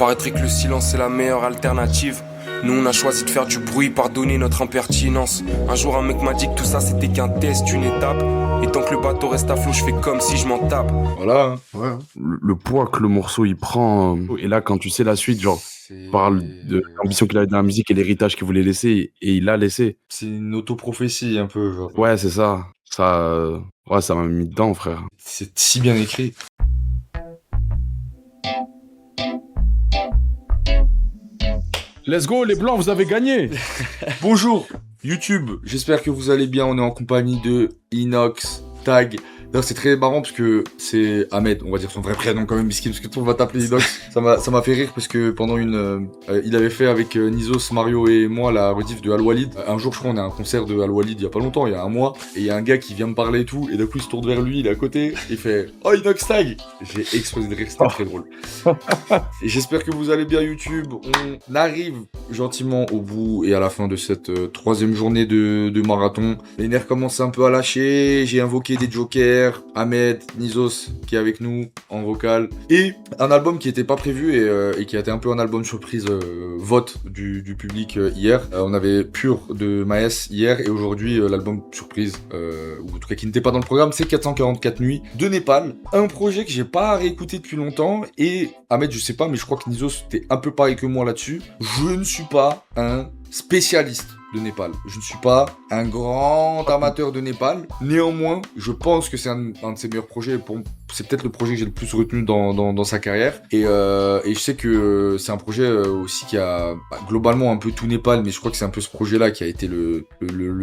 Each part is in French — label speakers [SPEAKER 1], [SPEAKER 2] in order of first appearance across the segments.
[SPEAKER 1] Paraîtrait que le silence est la meilleure alternative. Nous on a choisi de faire du bruit, pardonner notre impertinence. Un jour un mec m'a dit que tout ça c'était qu'un test, une étape. Et tant que le bateau reste à flot, je fais comme si je m'en tape.
[SPEAKER 2] Voilà.
[SPEAKER 3] Ouais.
[SPEAKER 4] Le poids que le morceau il prend, et là quand tu sais la suite, genre,
[SPEAKER 2] C'est
[SPEAKER 4] parle de l'ambition qu'il avait dans la musique et l'héritage qu'il voulait laisser, et il l'a laissé.
[SPEAKER 2] c'est une autoprophétie un peu, genre.
[SPEAKER 4] Ouais, c'est ça. Ouais, ça m'a mis dedans, frère.
[SPEAKER 2] C'est si bien écrit.
[SPEAKER 4] Let's go, les blancs, vous avez gagné.
[SPEAKER 2] Bonjour YouTube, j'espère que vous allez bien. On est en compagnie de Inox Tag. D'ailleurs, c'est très marrant parce que c'est Ahmed, on va dire son vrai prénom quand même, Miskin, parce que tout le monde va t'appeler Inox. Ça m'a fait rire parce que pendant il avait fait avec Nizos, Mario et moi la rediff de Al Walid. Un jour, je crois, on est à un concert de Al Walid il y a pas longtemps, il y a un mois, et il y a un gars qui vient me parler et tout, et d'un coup il se tourne vers lui, il est à côté, il fait "Oh Inox Tag". J'ai explosé de rire, c'était très drôle. Et j'espère que vous allez bien YouTube. On arrive gentiment au bout et à la fin de cette troisième journée de marathon. Les nerfs commencent un peu à lâcher. J'ai invoqué des jokers. Ahmed, Nizos qui est avec nous en vocal. Et un album qui était pas prévu et qui a été un peu un album surprise vote du public hier. On avait Pur de Maes hier et aujourd'hui l'album surprise, ou en tout cas qui n'était pas dans le programme, c'est 444 nuits de Népal. Un projet que j'ai pas réécouté depuis longtemps et Ahmed, je sais pas, mais je crois que Nizos t'es un peu pareil que moi là-dessus. Je ne suis pas un spécialiste de Népal. Je ne suis pas un grand amateur de Népal. Néanmoins, je pense que c'est un de ses meilleurs projets. C'est peut-être le projet que j'ai le plus retenu dans sa carrière. Et je sais que c'est un projet aussi qui a globalement un peu tout Népal, mais je crois que c'est un peu ce projet-là qui a été le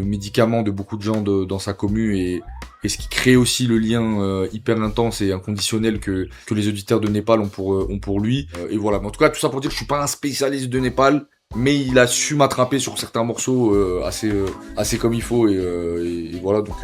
[SPEAKER 2] médicament de beaucoup de gens dans sa commu et ce qui crée aussi le lien hyper intense et inconditionnel que les auditeurs de Népal ont pour lui. Et voilà. Mais en tout cas, tout ça pour dire que je suis pas un spécialiste de Népal. Mais il a su m'attraper sur certains morceaux assez comme il faut et voilà, donc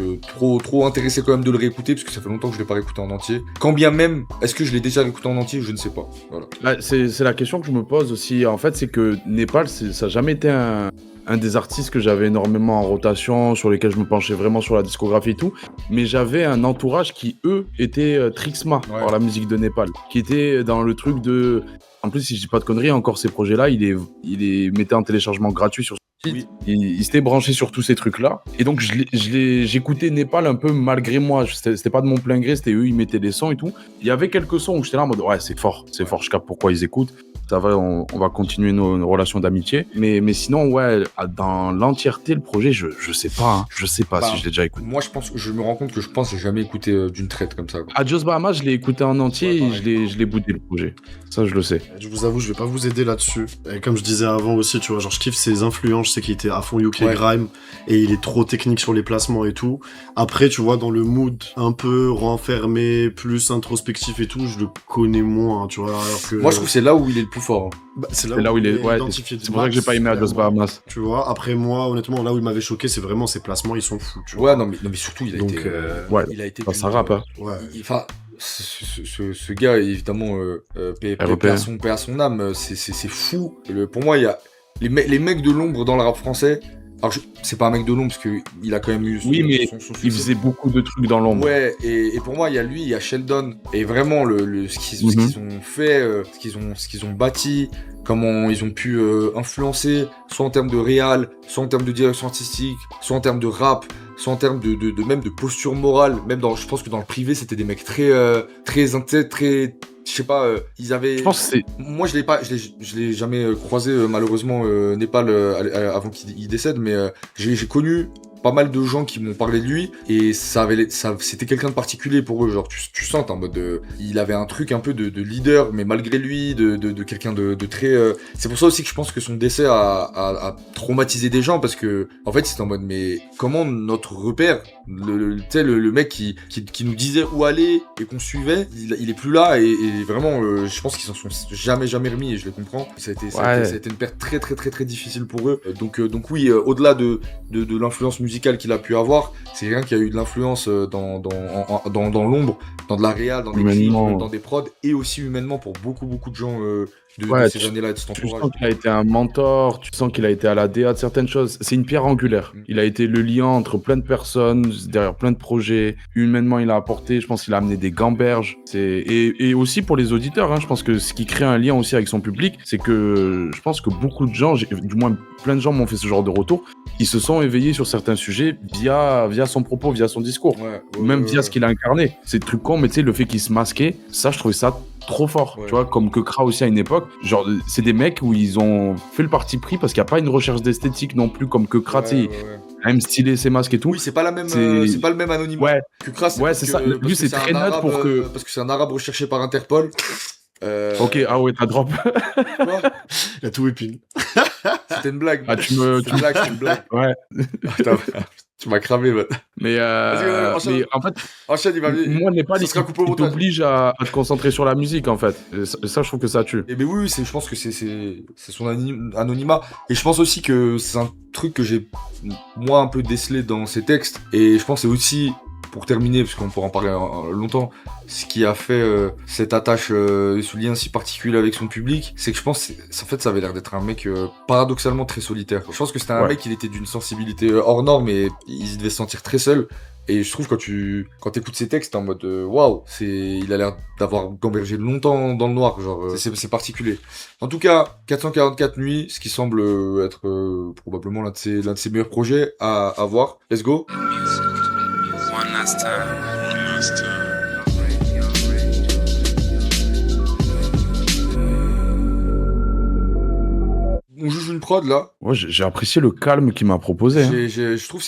[SPEAKER 2] trop intéressé quand même de le réécouter parce que ça fait longtemps que je l'ai pas réécouté en entier. Quand bien même, est-ce que je l'ai déjà réécouté en entier, je ne sais pas. Voilà.
[SPEAKER 4] C'est la question que je me pose aussi. En fait, c'est que Népal, ça n'a jamais été un des artistes que j'avais énormément en rotation, sur lesquels je me penchais vraiment sur la discographie et tout. Mais j'avais un entourage qui, eux, était Trixma par la musique de Népal, qui était dans le truc de... En plus, si je dis pas de conneries, encore ces projets-là, il les mettait en téléchargement gratuit sur son site. Oui. Il s'était branché sur tous ces trucs-là. Et donc, j'écoutais Népal un peu malgré moi. C'était pas de mon plein gré, c'était eux, ils mettaient des sons et tout. Il y avait quelques sons où j'étais là en mode, ouais, c'est fort, je capte pourquoi ils écoutent. Ça va, on va continuer nos relations d'amitié. Mais sinon, ouais, dans l'entièreté, le projet, je sais pas. Hein. Je sais pas si je l'ai déjà écouté.
[SPEAKER 2] Moi, je me rends compte que je pense que j'ai jamais écouté d'une traite comme ça.
[SPEAKER 4] Adios Bahama, je l'ai écouté en entier et je l'ai boudé le projet. Ça, je le sais.
[SPEAKER 3] Je vous avoue, je vais pas vous aider là-dessus. Et comme je disais avant aussi, tu vois, genre je kiffe ses influences. Je sais qu'il était à fond UK Grime et il est trop technique sur les placements et tout. Après, tu vois, dans le mood un peu renfermé, plus introspectif et tout, je le connais moins, tu vois. Alors que...
[SPEAKER 2] Moi, je trouve que c'est là où il est le plus fort. Hein.
[SPEAKER 3] Bah, c'est
[SPEAKER 4] là où il est identifié. C'est pour ça que j'ai pas aimé Adios Bahamas.
[SPEAKER 3] Tu vois, après moi, honnêtement, là où il m'avait choqué, c'est vraiment ses placements, ils sont fous. Tu vois.
[SPEAKER 2] Ouais, non mais surtout, il a été.
[SPEAKER 4] Ça rappe. Hein.
[SPEAKER 3] Ouais.
[SPEAKER 2] Enfin, ce gars, évidemment, paix à son âme, c'est fou. Pour moi, il y a les mecs de l'ombre dans le rap français. Alors, c'est pas un mec de l'ombre parce qu'il a quand même eu
[SPEAKER 4] son il faisait beaucoup de trucs dans l'ombre.
[SPEAKER 2] Ouais, et pour moi, il y a lui, il y a Sheldon. Et vraiment, ce qu'ils ont fait, ce qu'ils ont bâti, comment ils ont pu influencer, soit en termes de réal, soit en termes de direction artistique, soit en termes de rap, soit en termes de même de posture morale. Même je pense que dans le privé, c'était des mecs très je sais pas, ils avaient...
[SPEAKER 4] Je pense que c'est...
[SPEAKER 2] Moi, je l'ai jamais croisé, malheureusement, Népal, avant qu'il décède, mais j'ai connu pas mal de gens qui m'ont parlé de lui, et c'était quelqu'un de particulier pour eux, genre, tu sens, en mode, il avait un truc un peu de leader, mais malgré lui, de quelqu'un de très... C'est pour ça aussi que je pense que son décès a traumatisé des gens, parce que, en fait, c'était en mode, mais comment notre repère, le mec qui nous disait où aller, et qu'on suivait, il est plus là, et vraiment, je pense qu'ils s'en sont jamais remis, et je les comprends. Ça a été une perte très très très très difficile pour eux. Donc oui, au-delà de l'influence musicale qu'il a pu avoir, c'est quelqu'un qui a eu de l'influence dans l'ombre, dans de la réal, dans des clips, dans des prods, et aussi humainement pour beaucoup de gens de ces années-là, de cet entourage.
[SPEAKER 4] Tu sens qu'il a été un mentor, tu sens qu'il a été à la DA de certaines choses. C'est une pierre angulaire. Il a été le lien entre plein de personnes derrière plein de projets. Humainement, il a apporté. Je pense qu'il a amené des gamberges. Et aussi pour les auditeurs, hein, je pense que ce qui crée un lien aussi avec son public, c'est que je pense que beaucoup de gens, du moins plein de gens m'ont fait ce genre de retour, ils se sont éveillés sur certains sujets via son propos, via son discours, même via ce qu'il a incarné. C'est des trucs cons, mais tu sais, le fait qu'il se masquait, ça, je trouvais ça trop fort, tu vois, comme que Kra aussi à une époque, genre c'est des mecs où ils ont fait le parti pris parce qu'il n'y a pas une recherche d'esthétique non plus comme que Kra, tu sais, même stylé ses masques et tout.
[SPEAKER 2] Oui, c'est pas la même, c'est pas le même anonymat que Kra.
[SPEAKER 4] C'est ça. Lui, c'est très net pour que
[SPEAKER 2] parce que c'est un arabe recherché par Interpol.
[SPEAKER 4] Ok, ah ouais, t'as drop.
[SPEAKER 3] Il a tout épine.
[SPEAKER 2] C'était une blague.
[SPEAKER 4] Ah,
[SPEAKER 2] c'était une blague.
[SPEAKER 4] Ouais.
[SPEAKER 2] Attends, tu m'as cramé, man.
[SPEAKER 4] Mais en fait,
[SPEAKER 2] enchaîne,
[SPEAKER 4] moi, Népal, il t'oblige à te concentrer sur la musique, en fait. Et ça, je trouve que ça tue.
[SPEAKER 2] Et ben oui, je pense que c'est son anonymat. Et je pense aussi que c'est un truc que j'ai, moi, un peu décelé dans ses textes. Et je pense que c'est aussi, pour terminer, parce qu'on pourra en parler longtemps, ce qui a fait cette attache, ce lien si particulier avec son public, c'est que je pense, en fait, ça avait l'air d'être un mec paradoxalement très solitaire. Je pense que c'était un mec, il était d'une sensibilité hors norme et il devait se sentir très seul. Et je trouve quand t'écoutes ses textes, t'es en mode waouh, il a l'air d'avoir gambergé longtemps dans le noir, genre c'est particulier. En tout cas, 444 nuits, ce qui semble être probablement l'un de ses meilleurs projets à voir. Let's go.
[SPEAKER 5] One last time.
[SPEAKER 2] On juge une prod là.
[SPEAKER 4] Ouais, j'ai apprécié le calme qu'il m'a proposé.
[SPEAKER 2] Je trouve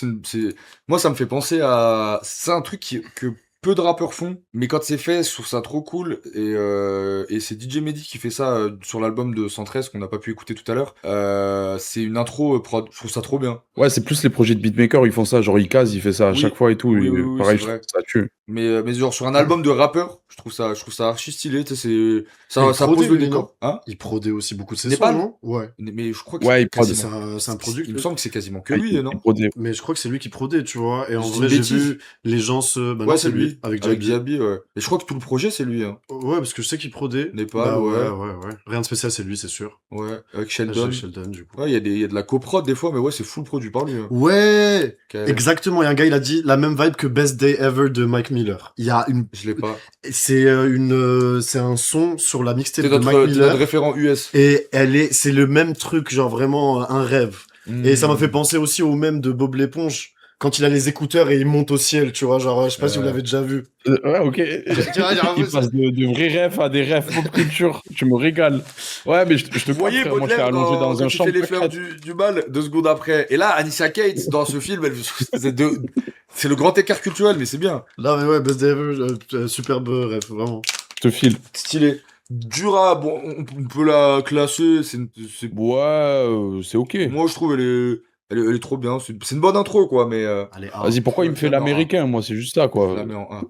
[SPEAKER 2] moi ça me fait penser à, c'est un truc que peu de rappeurs font, mais quand c'est fait, je trouve ça trop cool. Et c'est DJ Mehdi qui fait ça sur l'album de 113 qu'on n'a pas pu écouter tout à l'heure. C'est une intro prod, je trouve ça trop bien.
[SPEAKER 4] Ouais, c'est plus les projets de beatmaker, ils font ça, genre Ikaz, il fait ça à chaque fois et tout.
[SPEAKER 2] Oui,
[SPEAKER 4] pareil, je trouve ça tue.
[SPEAKER 2] Mais genre sur un album de rappeur, je trouve ça archi stylé, tu sais, ça pose le décor. Hein,
[SPEAKER 3] il prodait aussi beaucoup de ses
[SPEAKER 2] sons,
[SPEAKER 3] non? Ouais.
[SPEAKER 2] Mais je crois que
[SPEAKER 3] c'est un produit.
[SPEAKER 2] Il me semble que c'est quasiment que lui, non?
[SPEAKER 3] Mais je crois que c'est lui qui prodait, tu vois. Et en vrai, j'ai vu les gens
[SPEAKER 2] ouais, c'est lui.
[SPEAKER 3] Avec
[SPEAKER 2] Diaby, ouais. Et je crois que tout le projet, c'est lui, hein.
[SPEAKER 3] Ouais, parce que je sais qu'il prodait.
[SPEAKER 2] Népal,
[SPEAKER 3] ouais. Rien de spécial, c'est lui, c'est sûr.
[SPEAKER 2] Ouais, avec Sheldon.
[SPEAKER 3] Du coup.
[SPEAKER 2] Ouais, il y a de la coprod des fois, mais ouais, c'est full produit par lui. Hein.
[SPEAKER 3] Ouais! Exactement, il y a un gars, il a dit la même vibe que Best Day Ever de Mike Miller. Il y a une...
[SPEAKER 2] Je l'ai pas.
[SPEAKER 3] C'est un son sur la mixtape de Mike Miller.
[SPEAKER 2] C'est notre référent US.
[SPEAKER 3] Et c'est le même truc, genre vraiment un rêve. Et ça m'a fait penser aussi au même de Bob l'éponge. Quand il a les écouteurs et il monte au ciel, tu vois, genre, je sais pas si vous l'avez déjà vu.
[SPEAKER 4] Ouais, ok. Il passe de vrais rêves à des rêves pop culture. Tu me régales. Ouais, mais je te
[SPEAKER 2] crois, frère, moi, j'étais allongé dans un champ. Tu fais les fleurs du mal 2 secondes après. Et là, Anissa Cates, dans ce film, c'est le grand écart culturel, mais c'est bien.
[SPEAKER 3] Là, mais ouais, Best Day Ever, superbe rêve, vraiment.
[SPEAKER 4] Je te file.
[SPEAKER 2] Stylé. Dura, bon, on peut la classer,
[SPEAKER 4] ouais, c'est ok.
[SPEAKER 2] Moi, je trouve elle est trop bien, c'est une bonne intro, quoi, mais...
[SPEAKER 4] Vas-y, pourquoi il me fait l'américain, moi, c'est juste ça, quoi.
[SPEAKER 2] Je la mets en 1.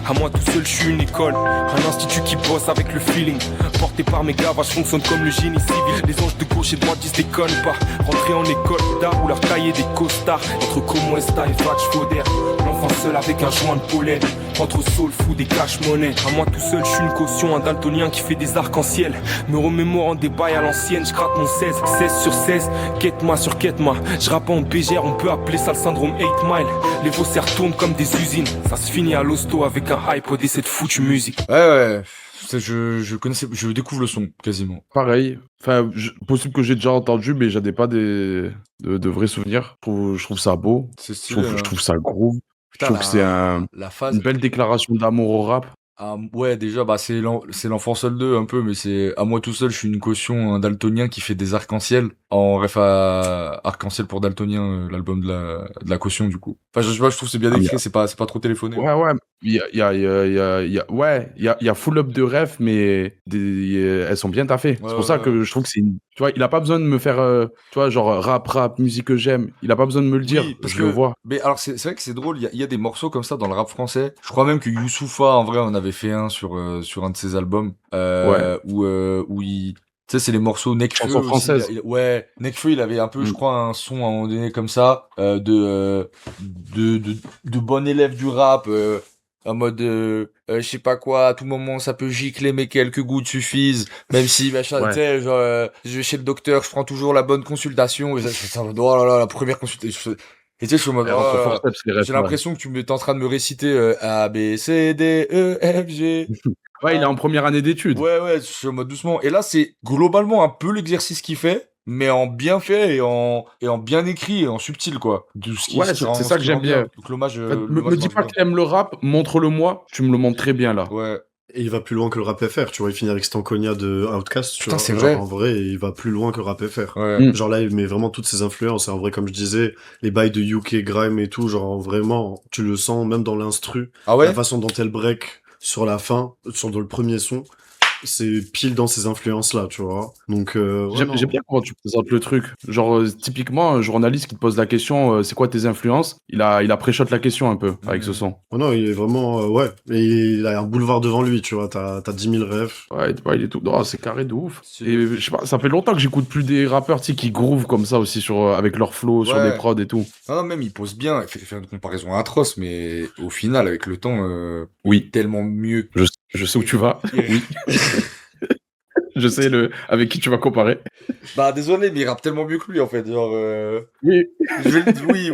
[SPEAKER 1] À moi tout seul, je suis une école, un institut qui bosse avec le feeling. Porté par mes gars, je fonctionne comme le génie civil. Les anges de gauche et de droite disent déconne pas. Rentrer en école d'art ou leur tailler des costards. Entre Como Esta et Vatch Fauder. L'enfant seul avec un joint de pollen. Entre soul food et cash money. À moi tout seul, je suis une caution, un daltonien qui fait des arcs-en-ciel. Me remémorant des bails à l'ancienne, je gratte mon 16 sur 16, quête-moi sur quête-moi. Je rappe en BGR, on peut appeler ça le syndrome 8 Mile. Les faussaires tournent comme des usines. Ça se finit à l'hosto avec un iPod et cette foutue musique.
[SPEAKER 2] Ouais. Je découvre le son, quasiment.
[SPEAKER 4] Pareil. Enfin, possible que j'ai déjà entendu, mais j'avais pas de vrais souvenirs. Je trouve ça beau.
[SPEAKER 2] C'est stylé,
[SPEAKER 4] je trouve ça groove.
[SPEAKER 2] Putain,
[SPEAKER 4] je trouve que c'est une belle déclaration d'amour au rap.
[SPEAKER 2] Ouais, déjà, c'est l'enfant seul 2 un peu, mais c'est à moi tout seul, je suis une caution, un daltonien qui fait des arcs-en-ciel. En ref à Arc-en-ciel pour daltonien, l'album de la caution, du coup. Enfin, je trouve que c'est bien écrit, c'est pas trop téléphoné.
[SPEAKER 4] Ouais. Il y a full up de refs, mais elles sont bien taffées. C'est pour ça que je trouve que tu vois, il a pas besoin de me faire, tu vois, genre rap, musique que j'aime. Il a pas besoin de me le dire.
[SPEAKER 2] Oui, parce
[SPEAKER 4] je le vois.
[SPEAKER 2] Mais alors, c'est vrai que c'est drôle. Il y a des morceaux comme ça dans le rap français. Je crois même que Youssoupha, en vrai, on avait fait un sur un de ses albums, où il, tu sais, c'est les morceaux Nekfeu.
[SPEAKER 4] Chanson française.
[SPEAKER 2] Ouais, Nekfeu, il avait un peu, je crois, un son à un moment donné comme ça, de bon élève du rap, en mode, je sais pas quoi, à tout moment ça peut gicler, mais quelques gouttes suffisent, même si, machin, tu sais, genre, je vais chez le docteur, je prends toujours la bonne consultation, et ça, oh là là, la première consultation, Et tu sais, je suis en mode,
[SPEAKER 4] Alors que
[SPEAKER 2] oh,
[SPEAKER 4] forceps, les refs,
[SPEAKER 2] j'ai
[SPEAKER 4] ouais.
[SPEAKER 2] l'impression que tu es en train de me réciter A, B, C, D, E, F, G.
[SPEAKER 4] Ouais, il est en première année d'études.
[SPEAKER 2] Ouais, je suis en mode doucement. Et là, c'est globalement un peu l'exercice qu'il fait, mais en bien fait et en bien écrit et en subtil, quoi.
[SPEAKER 4] Ouais, c'est ça que j'aime bien.
[SPEAKER 2] Donc l'hommage,
[SPEAKER 4] En fait, me
[SPEAKER 2] l'hommage
[SPEAKER 4] dis
[SPEAKER 2] marche
[SPEAKER 4] pas
[SPEAKER 2] bien.
[SPEAKER 4] que t'aimes le rap, montre-le moi, tu me le montres très bien là.
[SPEAKER 2] Ouais.
[SPEAKER 3] Et il va plus loin que le rap FR, tu vois. Il finit avec Stankonia de Outkast, tu
[SPEAKER 2] Putain,
[SPEAKER 3] vois.
[SPEAKER 2] c'est
[SPEAKER 3] Genre,
[SPEAKER 2] vrai.
[SPEAKER 3] en vrai, il va plus loin que le rap FR.
[SPEAKER 2] Ouais.
[SPEAKER 4] Mm.
[SPEAKER 3] Genre là, il met vraiment toutes ses influences. Et en vrai, comme je disais, les bails de UK, Grime et tout, genre vraiment, tu le sens même dans l'instru.
[SPEAKER 2] Ah
[SPEAKER 3] La
[SPEAKER 2] ouais?
[SPEAKER 3] façon dont elle break sur la fin, dans le premier son, c'est pile dans ces influences-là, tu vois. Donc, ouais, non.
[SPEAKER 4] J'aime bien comment tu présentes le truc. Genre, typiquement, un journaliste qui te pose la question, c'est quoi tes influences? Il a pré-shot la question un peu avec ce son.
[SPEAKER 3] Oh non, il est vraiment, ouais. Et il a un boulevard devant lui, tu vois. T'as 10 000 rêves.
[SPEAKER 4] Ouais, il est tout. Non, c'est carré de ouf. Et je sais pas, ça fait longtemps que j'écoute plus des rappeurs, tu sais, qui groove comme ça aussi avec leur flow, sur des
[SPEAKER 2] Ouais.
[SPEAKER 4] prods et tout.
[SPEAKER 2] Non, même il pose bien. Il fait une comparaison atroce, mais au final, avec le temps,
[SPEAKER 4] Oui,
[SPEAKER 2] tellement mieux.
[SPEAKER 4] je sais où tu vas. Oui, je sais avec qui tu vas comparer.
[SPEAKER 2] Bah désolé, mais il rappe tellement mieux que lui en fait. Genre,
[SPEAKER 4] Oui.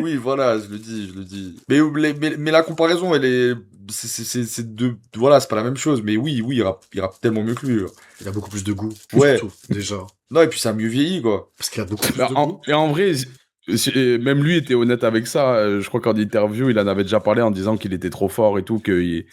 [SPEAKER 2] oui, voilà, je le dis. Mais la comparaison, elle est, c'est deux, voilà, c'est pas la même chose. Mais oui, il rappe tellement mieux que lui.
[SPEAKER 3] Il a beaucoup plus de goût.
[SPEAKER 2] Ouais.
[SPEAKER 3] Surtout, déjà.
[SPEAKER 2] Non, et puis ça a mieux vieilli, quoi.
[SPEAKER 3] Parce qu'il a beaucoup plus
[SPEAKER 4] Bah,
[SPEAKER 3] de goût.
[SPEAKER 4] et en vrai, même lui était honnête avec ça. Je crois qu'en interview, il en avait déjà parlé en disant qu'il était trop fort et tout, qu'il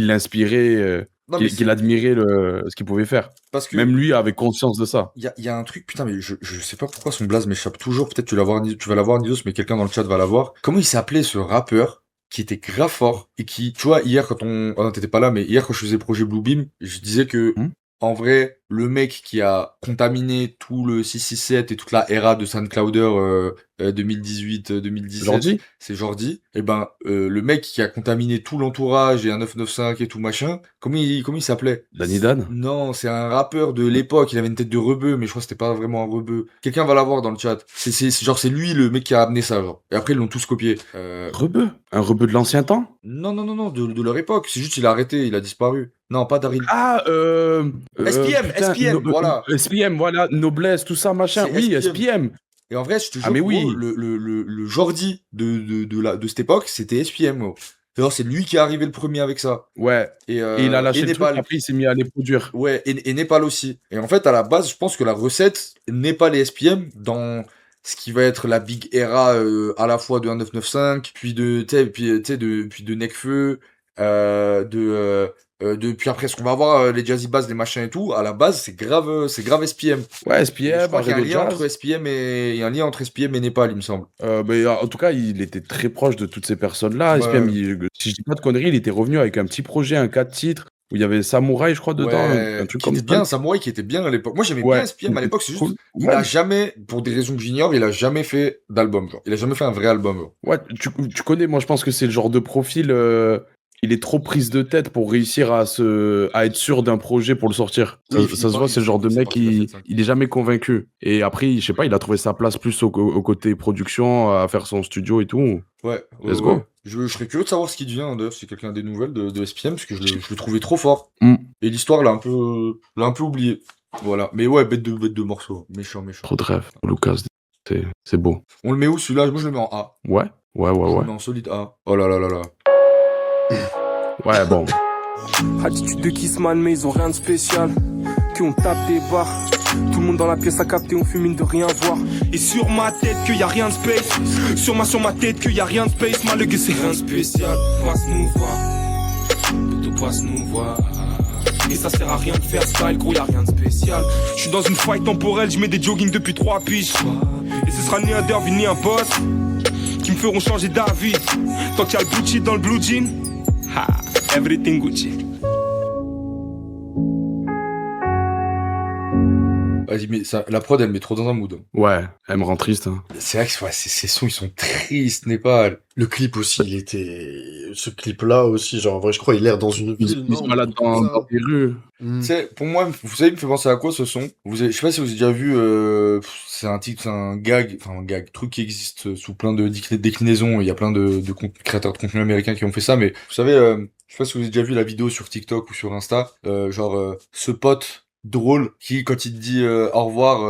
[SPEAKER 4] l'inspirait,
[SPEAKER 2] Non, mais
[SPEAKER 4] qu'il admirait ce qu'il pouvait faire.
[SPEAKER 2] parce que
[SPEAKER 4] Même lui avait conscience de ça.
[SPEAKER 2] il y a un truc, putain, mais je sais pas pourquoi son blaze m'échappe toujours. Peut-être tu vas l'avoir, Nidos, mais quelqu'un dans le chat va l'avoir. Comment il s'appelait ce rappeur qui était grave fort et qui, tu vois, hier quand oh non, t'étais pas là, mais hier quand je faisais le projet Bluebeam, je disais que
[SPEAKER 4] Hmm.
[SPEAKER 2] en vrai, le mec qui a contaminé tout le 667 et toute la era de SoundClouder 2018-2017,
[SPEAKER 4] Jordi?
[SPEAKER 2] c'est Jordi. Et ben, le mec qui a contaminé tout l'entourage et un 995 et tout machin, comment il s'appelait?
[SPEAKER 4] Danny Dan?
[SPEAKER 2] Non, c'est un rappeur de l'époque, il avait une tête de rebeu, mais je crois que c'était pas vraiment un rebeu. Quelqu'un va l'avoir dans le chat. Genre, c'est lui le mec qui a amené ça, genre. Et après, ils l'ont tous copié.
[SPEAKER 4] Rebeu? Un rebeu de l'ancien temps?
[SPEAKER 2] Non, de leur époque. C'est juste, il a arrêté, il a disparu. Non, pas Daryl.
[SPEAKER 4] Ah,
[SPEAKER 2] SPM,
[SPEAKER 4] putain,
[SPEAKER 2] SPM, voilà.
[SPEAKER 4] SPM, voilà, Noblesse, tout ça, machin.
[SPEAKER 2] C'est
[SPEAKER 4] Oui,
[SPEAKER 2] SPM.
[SPEAKER 4] SPM.
[SPEAKER 2] Et en vrai, je te jure,
[SPEAKER 4] Ah, mais
[SPEAKER 2] gros,
[SPEAKER 4] oui.
[SPEAKER 2] le Jordi de cette époque, c'était SPM, gros. Alors, c'est lui qui est arrivé le premier avec ça.
[SPEAKER 4] Ouais.
[SPEAKER 2] Et
[SPEAKER 4] il a lâché le truc,
[SPEAKER 2] Népal.
[SPEAKER 4] après il s'est mis à les produire.
[SPEAKER 2] Ouais, et Népal aussi. Et en fait, à la base, je pense que la recette Népal et SPM dans ce qui va être la big era à la fois de 1995, puis puis de Nekfeu, puis après ce qu'on va voir les Jazzy Bass, les machins et tout. À la base, c'est grave SPM.
[SPEAKER 4] Ouais,
[SPEAKER 2] Et je
[SPEAKER 4] SPM,
[SPEAKER 2] crois qu'il y a un
[SPEAKER 4] Arrêt de
[SPEAKER 2] lien
[SPEAKER 4] Jazz.
[SPEAKER 2] entre SPM et il y a un lien entre SPM et Népal, il me semble.
[SPEAKER 4] Mais en tout cas, il était très proche de toutes ces personnes-là.
[SPEAKER 2] Ouais.
[SPEAKER 4] SPM, si je dis pas de conneries, il était revenu avec un petit projet, un 4 titres, où il y avait Samouraï, je crois, dedans, un truc
[SPEAKER 2] qui
[SPEAKER 4] comme
[SPEAKER 2] était
[SPEAKER 4] ça.
[SPEAKER 2] bien, Samouraï qui était bien à l'époque. Moi j'aimais
[SPEAKER 4] Ouais,
[SPEAKER 2] bien SPM à l'époque, c'est juste,
[SPEAKER 4] cool.
[SPEAKER 2] il
[SPEAKER 4] Ouais.
[SPEAKER 2] a jamais, pour des raisons que j'ignore, il a jamais fait d'album, genre. Il a jamais fait un vrai album, genre.
[SPEAKER 4] Ouais, tu connais, moi je pense que c'est le genre de profil, il est trop prise de tête pour réussir à être sûr d'un projet pour le sortir.
[SPEAKER 2] Oui, il
[SPEAKER 4] Ça
[SPEAKER 2] finit
[SPEAKER 4] se
[SPEAKER 2] par-
[SPEAKER 4] voit, c'est le genre de
[SPEAKER 2] c'est
[SPEAKER 4] mec
[SPEAKER 2] parti de la
[SPEAKER 4] qui
[SPEAKER 2] 7-5.
[SPEAKER 4] il est jamais convaincu. Et après, je sais pas, il a trouvé sa place plus au côté production, à faire son studio et tout.
[SPEAKER 2] Ouais,
[SPEAKER 4] Let's go.
[SPEAKER 2] Je serais curieux de savoir ce qu'il devient, d'ailleurs, si quelqu'un a des nouvelles de SPM, parce que je le trouvais trop fort.
[SPEAKER 4] Mm.
[SPEAKER 2] Et l'histoire l'a un peu oublié. Voilà. Mais ouais, bête de morceaux. Méchant.
[SPEAKER 4] Trop de rêve. Lucas, c'est beau.
[SPEAKER 2] On le met où celui-là? Moi je le mets en A.
[SPEAKER 4] Ouais.
[SPEAKER 2] Je le mets en solide A. Oh là là là là.
[SPEAKER 4] Ouais, bon.
[SPEAKER 1] Attitude de Kissman, mais ils ont rien de spécial. Que on tape des barres. Tout le monde dans la pièce a capté, on fume mine de rien voir. Et sur ma tête que y a rien de space. Sur ma tête que y a rien de space. Malgré c'est rien de spécial. Passe nous voir. Plutôt passe nous voir. Et ça sert à rien de faire style, gros, y a rien de spécial. Je suis dans une faille temporelle, je mets des jogging depuis 3 piges. Et ce sera ni un derby ni un boss qui me feront changer d'avis. Tant qu'il y a le Gucci dans le blue jean, ha, everything Gucci.
[SPEAKER 2] Vas-y, mais la prod, elle met trop dans un mood.
[SPEAKER 4] Ouais, elle me rend triste. Hein.
[SPEAKER 2] C'est vrai que ces sons, ils sont tristes, Népal.
[SPEAKER 3] Le clip aussi, ce clip-là aussi, genre, en vrai, je crois, il a l'air dans une ville.
[SPEAKER 4] Ils sont malades dans les rues.
[SPEAKER 3] Mm.
[SPEAKER 2] Tu sais, pour moi, vous savez, il me fait penser à quoi ce son? Je sais pas si vous avez déjà vu, c'est un gag, truc qui existe sous plein de déclinaisons. Il y a plein de créateurs de contenu américains qui ont fait ça, mais vous savez, je sais pas si vous avez déjà vu la vidéo sur TikTok ou sur Insta, ce pote drôle qui, quand il te dit au revoir,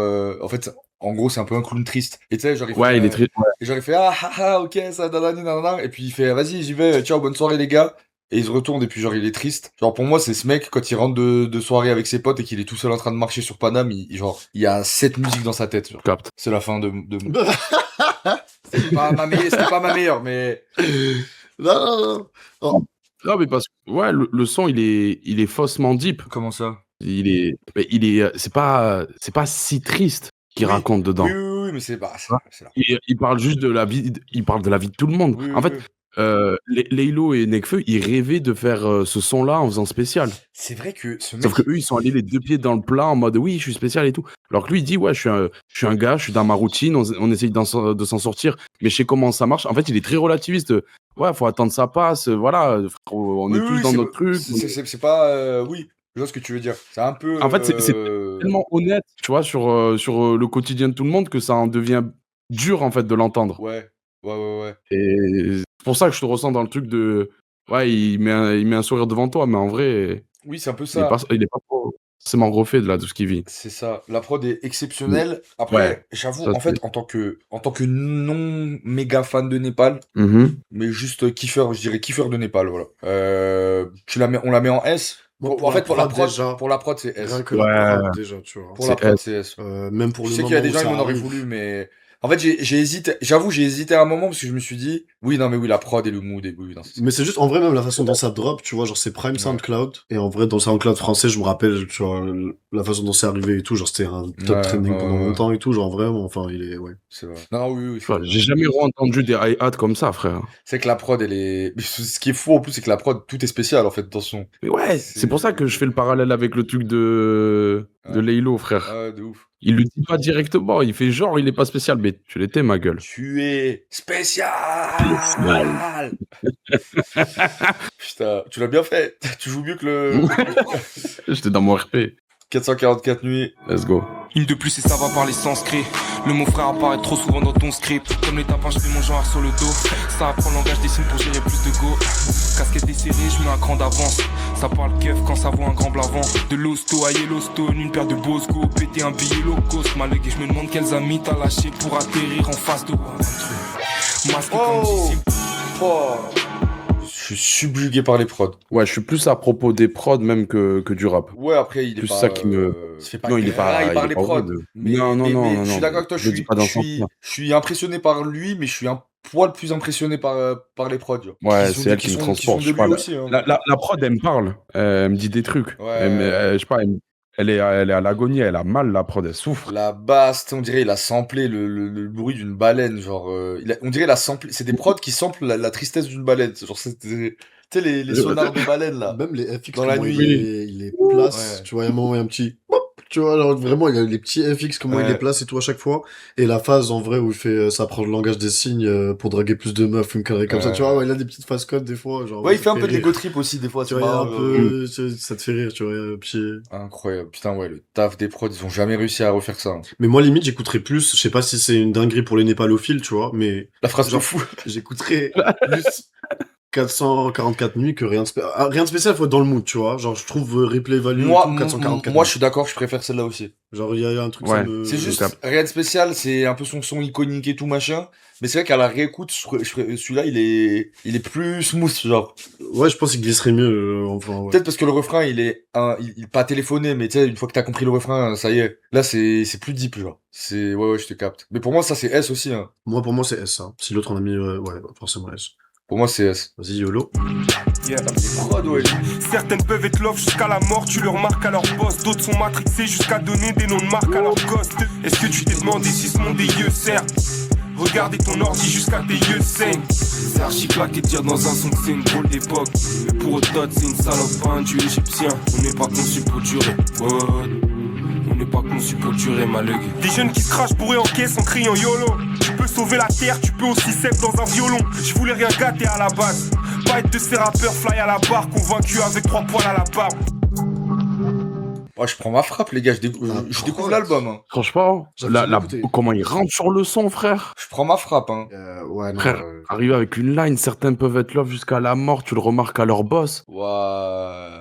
[SPEAKER 2] en fait, En gros, c'est un peu un clown triste. Et tu sais, genre,
[SPEAKER 4] Ouais, il est très. Ouais.
[SPEAKER 2] et genre, il fait ok, ça, nanani, nanana. Et puis il fait, vas-y, j'y vais, ciao, bonne soirée, les gars. Et il se retourne, et puis genre, il est triste. Genre, pour moi, c'est ce mec, quand il rentre de soirée avec ses potes et qu'il est tout seul en train de marcher sur Paname, genre, il y a 7 musiques dans sa tête. Genre.
[SPEAKER 4] Capte.
[SPEAKER 2] C'est la fin de C'était pas ma meilleure, mais.
[SPEAKER 3] Non. Oh.
[SPEAKER 4] Non, mais parce que ouais, le son, il est faussement deep.
[SPEAKER 2] Comment ça?
[SPEAKER 4] C'est pas si triste qu'il
[SPEAKER 2] Oui.
[SPEAKER 4] raconte dedans.
[SPEAKER 2] Oui, mais c'est là.
[SPEAKER 4] Il parle juste de la vie, il parle de la vie de tout le monde.
[SPEAKER 2] Oui,
[SPEAKER 4] en fait,
[SPEAKER 2] oui.
[SPEAKER 4] Laylo et Nekfeu, ils rêvaient de faire ce son-là en faisant spécial.
[SPEAKER 2] C'est vrai que ce mec.
[SPEAKER 4] Sauf que eux, ils sont allés les deux pieds dans le plat en mode oui, je suis spécial et tout. Alors que lui, il dit ouais, je suis un gars, je suis dans ma routine, on essaye de s'en sortir, mais je sais comment ça marche. En fait, il est très relativiste. Ouais, faut attendre ça passe. Voilà, on est tous dans notre truc.
[SPEAKER 2] C'est pas. Oui, je vois ce que tu veux dire. C'est un peu.
[SPEAKER 4] En fait, c'est tellement honnête, tu vois, sur le quotidien de tout le monde que ça en devient dur en fait de l'entendre.
[SPEAKER 2] Ouais.
[SPEAKER 4] Et c'est pour ça que je te ressens dans le truc de ouais, il met un sourire devant toi, mais en vrai,
[SPEAKER 2] Oui, c'est un peu
[SPEAKER 4] il est
[SPEAKER 2] ça.
[SPEAKER 4] pas forcément refait de ce qu'il vit.
[SPEAKER 2] C'est ça. La prod est exceptionnelle. Après,
[SPEAKER 4] Ouais,
[SPEAKER 2] j'avoue,
[SPEAKER 4] ça,
[SPEAKER 2] en fait, en tant que non méga fan de Népal, mais juste kiffeur, je dirais kiffeur de Népal, voilà. On la met en S.
[SPEAKER 3] Bon,
[SPEAKER 2] En fait, pour la prod,
[SPEAKER 3] déjà,
[SPEAKER 2] pour la prod, c'est S.
[SPEAKER 3] rien que
[SPEAKER 4] Ouais.
[SPEAKER 3] la prod, déjà, tu vois.
[SPEAKER 2] Pour la prod, c'est S.
[SPEAKER 3] Même pour
[SPEAKER 2] Je
[SPEAKER 3] le
[SPEAKER 2] sais
[SPEAKER 3] moment
[SPEAKER 2] qu'il y a des
[SPEAKER 3] où
[SPEAKER 2] gens qui
[SPEAKER 3] ça
[SPEAKER 2] m'en auraient
[SPEAKER 3] arrive.
[SPEAKER 2] voulu, mais en fait, j'ai hésité. J'avoue, j'ai hésité à un moment parce que je me suis dit, oui, non, mais oui, la prod et le mood et oui, non, c'est ça.
[SPEAKER 3] Mais c'est juste, en vrai, même la façon dont ça drop, tu vois, genre c'est Prime
[SPEAKER 2] Ouais.
[SPEAKER 3] SoundCloud. Et en vrai, dans le SoundCloud français, je me rappelle, tu vois, la façon dont c'est arrivé et tout, genre c'était un top
[SPEAKER 2] Ouais,
[SPEAKER 3] trending
[SPEAKER 2] ouais,
[SPEAKER 3] pendant
[SPEAKER 2] ouais.
[SPEAKER 3] longtemps et tout, genre vraiment, enfin, il est, ouais.
[SPEAKER 2] C'est vrai. Non, oui,
[SPEAKER 4] Tu vois, j'ai jamais entendu des hi-hats comme ça, frère.
[SPEAKER 2] c'est que la prod, elle est. Mais ce qui est fou en plus, c'est que la prod, tout est spécial en fait dans son.
[SPEAKER 4] Mais ouais, c'est pour ça que je fais le parallèle avec le truc de Laylo, frère.
[SPEAKER 2] Ah, de ouf.
[SPEAKER 4] Il le dit pas directement, il fait genre il est pas spécial, mais tu l'étais, ma gueule.
[SPEAKER 2] Tu es spécial. Putain, tu l'as bien fait. Tu joues mieux que le
[SPEAKER 4] J'étais dans mon RP.
[SPEAKER 2] 444 nuits.
[SPEAKER 4] Let's go.
[SPEAKER 1] Une de plus et ça va parler sanskrit. Le mot frère apparaît trop souvent dans ton script. Comme les tapins, je fais mon genre sur le dos. Ça apprend le langage des signes pour gérer plus de go. Casquette desserrée, je mets un cran d'avance. Ça parle keuf quand ça voit un grand blavant. De l'hosto à Yellowstone, une paire de Bosco. Péter un billet low cost. Malgré que je me demande quels amis t'as lâché pour atterrir en face de moi. Masqué comme disciple.
[SPEAKER 2] Je suis subjugué par les prods.
[SPEAKER 4] Ouais, je suis plus à propos des prods même que du rap.
[SPEAKER 2] Ouais, après, il est
[SPEAKER 4] Plus
[SPEAKER 2] pas.
[SPEAKER 4] ça qui me.
[SPEAKER 2] Ça fait pas
[SPEAKER 4] Non, il est pas.
[SPEAKER 2] grave, par les
[SPEAKER 4] pas
[SPEAKER 2] prods.
[SPEAKER 4] rude.
[SPEAKER 2] Mais,
[SPEAKER 4] non.
[SPEAKER 2] je suis d'accord avec toi,
[SPEAKER 4] je le dis pas dans ce sens-là.
[SPEAKER 2] je suis impressionné par lui, mais je suis un poil plus impressionné par les prods. Genre.
[SPEAKER 4] Ouais,
[SPEAKER 2] Qui sont-
[SPEAKER 4] c'est elle qui me
[SPEAKER 2] sont-
[SPEAKER 4] transporte.
[SPEAKER 2] sont
[SPEAKER 4] Je
[SPEAKER 2] de
[SPEAKER 4] sais pas,
[SPEAKER 2] lui aussi, hein.
[SPEAKER 4] la prod, elle me parle. Elle me dit des trucs.
[SPEAKER 2] Ouais.
[SPEAKER 4] Je sais pas, elle est à l'agonie, elle a mal, la prod, elle souffre.
[SPEAKER 2] La basse, on dirait il a samplé le bruit d'une baleine, genre on dirait il a samplé, c'est des prods qui samplent la tristesse d'une baleine, genre c'était, tu sais les sonars de baleine là.
[SPEAKER 3] Même les FX,
[SPEAKER 2] Dans la
[SPEAKER 3] comment
[SPEAKER 2] nuit.
[SPEAKER 3] il les place,
[SPEAKER 2] Ouais.
[SPEAKER 3] tu vois, il y a un moment, il y a un petit... Tu vois, alors vraiment, il y a les petits FX, comment il
[SPEAKER 2] Ouais.
[SPEAKER 3] les place et tout à chaque fois. Et la phase, en vrai, où il fait, ça prend le langage des signes pour draguer plus de meufs, une connerie comme ça.
[SPEAKER 2] Ouais.
[SPEAKER 3] Tu vois, ouais, il a des petites phases codes des fois. Genre,
[SPEAKER 2] Ouais, il fait un peu de
[SPEAKER 3] rire.
[SPEAKER 2] l'ego trip aussi des fois,
[SPEAKER 3] Tu
[SPEAKER 2] c'est
[SPEAKER 3] vois, il y a
[SPEAKER 2] marrant,
[SPEAKER 3] un peu, ça te fait rire, tu vois, un petit...
[SPEAKER 2] incroyable. Putain ouais, le taf des prods, ils ont jamais réussi à refaire ça. Hein.
[SPEAKER 3] Mais moi, limite, j'écouterais plus, je sais pas si c'est une dinguerie pour les népalophiles, tu vois, mais
[SPEAKER 2] La phrase de
[SPEAKER 3] Genre,
[SPEAKER 2] fou.
[SPEAKER 3] j'écouterais plus 444 nuits que rien de spécial. Rien de spécial, faut être dans le mood, tu vois. Genre, je trouve Replay Value
[SPEAKER 2] Moi,
[SPEAKER 3] et tout, 444
[SPEAKER 2] moi
[SPEAKER 3] nuits.
[SPEAKER 2] je suis d'accord, je préfère celle-là aussi.
[SPEAKER 3] Genre, il y a un truc,
[SPEAKER 4] Ouais.
[SPEAKER 3] ça me...
[SPEAKER 2] C'est juste
[SPEAKER 4] capte.
[SPEAKER 2] rien de spécial, c'est un peu son iconique et tout machin. Mais c'est vrai qu'à la réécoute, celui-là, il est plus smooth, genre.
[SPEAKER 3] Ouais, je pense qu'il glisserait mieux, enfin, ouais.
[SPEAKER 2] Peut-être parce que le refrain, il est pas téléphoné, mais tu sais, une fois que t'as compris le refrain, ça y est. Là, c'est plus deep, genre. Ouais, je te capte. Mais pour moi, ça, c'est S aussi, hein.
[SPEAKER 3] Moi, pour moi, c'est S, hein. Si l'autre, on a mis, ouais, forcément S.
[SPEAKER 2] Pour moi, c'est S.
[SPEAKER 3] Vas-y, YOLO.
[SPEAKER 1] Yeah.
[SPEAKER 2] Prod, ouais.
[SPEAKER 1] Certaines peuvent être love jusqu'à la mort, tu leur marques à leur boss. D'autres sont matrixés jusqu'à donner des noms de marques à leur ghost. Est-ce que tu t'es demandé si ce monde des yeux sert? Regardez ton ordi jusqu'à tes yeux saignent. C'est archi claqué de dire dans un son que c'est une drôle d'époque. Mais pour autant, c'est une salope, pas un dieu égyptien. On n'est pas conçu pour durer. On n'est pas conçu pour durer, malheureux. Des jeunes qui se crachent bourrés en caisse en criant YOLO. Tu peux sauver la terre, tu peux aussi sève dans un violon. Je voulais rien gâter à la base. Pas être de ces rappeurs fly à la barre, convaincu avec 3 poils à la barbe.
[SPEAKER 2] Oh, je prends ma frappe, les gars. Je découvre l'album. Hein.
[SPEAKER 4] Franchement,
[SPEAKER 3] J'avais jamais écouté.
[SPEAKER 4] comment il rentre sur le son, frère.
[SPEAKER 2] Je prends ma frappe. Hein.
[SPEAKER 3] Ouais, non.
[SPEAKER 4] Frère, arriver avec une line, certains peuvent être love jusqu'à la mort, tu le remarques à leur boss.
[SPEAKER 2] Ouais.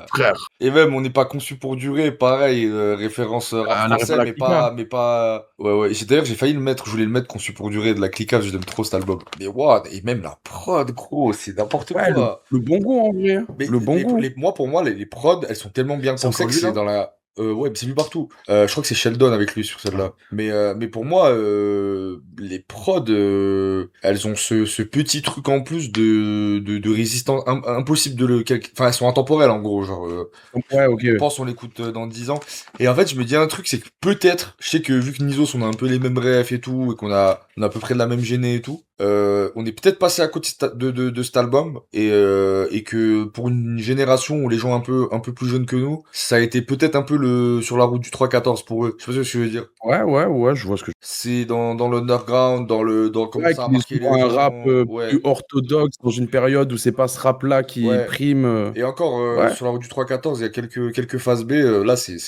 [SPEAKER 4] Frère,
[SPEAKER 2] Et même, on n'est pas conçu pour durer. Pareil, référence rap
[SPEAKER 4] Ah, la
[SPEAKER 2] français,
[SPEAKER 4] ref à la
[SPEAKER 2] mais
[SPEAKER 4] Clica.
[SPEAKER 2] mais pas. Ouais. D'ailleurs, j'ai failli le mettre. Je voulais le mettre conçu pour durer de la Clica. Je l'aime trop cet album. Mais waouh, et même la prod, gros, c'est n'importe
[SPEAKER 4] Ouais,
[SPEAKER 2] quoi.
[SPEAKER 4] le bon goût en vrai.
[SPEAKER 2] Mais
[SPEAKER 4] Le bon goût.
[SPEAKER 2] pour moi, les prods, elles sont tellement bien
[SPEAKER 3] C'est
[SPEAKER 2] pensées
[SPEAKER 3] encore
[SPEAKER 2] que
[SPEAKER 3] lui,
[SPEAKER 2] c'est
[SPEAKER 3] là
[SPEAKER 2] dans la. Ouais, mais c'est lui partout. Je crois que c'est Sheldon avec lui sur celle-là. Mais pour moi, les prods, elles ont ce petit truc en plus de résistance impossible de Enfin, elles sont intemporelles en gros, genre.
[SPEAKER 4] Ouais, ok.
[SPEAKER 2] On pense on l'écoute dans 10 ans. Et en fait, je me dis un truc, c'est que peut-être, je sais que vu que Nizos, on a un peu les mêmes refs et tout, et on a à peu près de la même gênée et tout, on est peut-être passé à côté de cet album, et que pour une génération où les gens un peu plus jeunes que nous, ça a été peut-être un peu sur la route du 3-14 pour eux. Je sais pas ce que je veux dire.
[SPEAKER 4] Ouais, je vois ce que
[SPEAKER 2] C'est dans l'underground, dans comment
[SPEAKER 4] Ouais,
[SPEAKER 2] ça a
[SPEAKER 4] qu'il est
[SPEAKER 2] marqué
[SPEAKER 4] sur
[SPEAKER 2] les
[SPEAKER 4] un
[SPEAKER 2] gens.
[SPEAKER 4] rap
[SPEAKER 2] Ouais.
[SPEAKER 4] plus orthodoxe dans une période où c'est pas ce rap-là qui
[SPEAKER 2] Ouais.
[SPEAKER 4] prime.
[SPEAKER 2] Et encore,
[SPEAKER 4] Ouais,
[SPEAKER 2] sur la route du 3-14, il y a quelques phases B. Là, c'est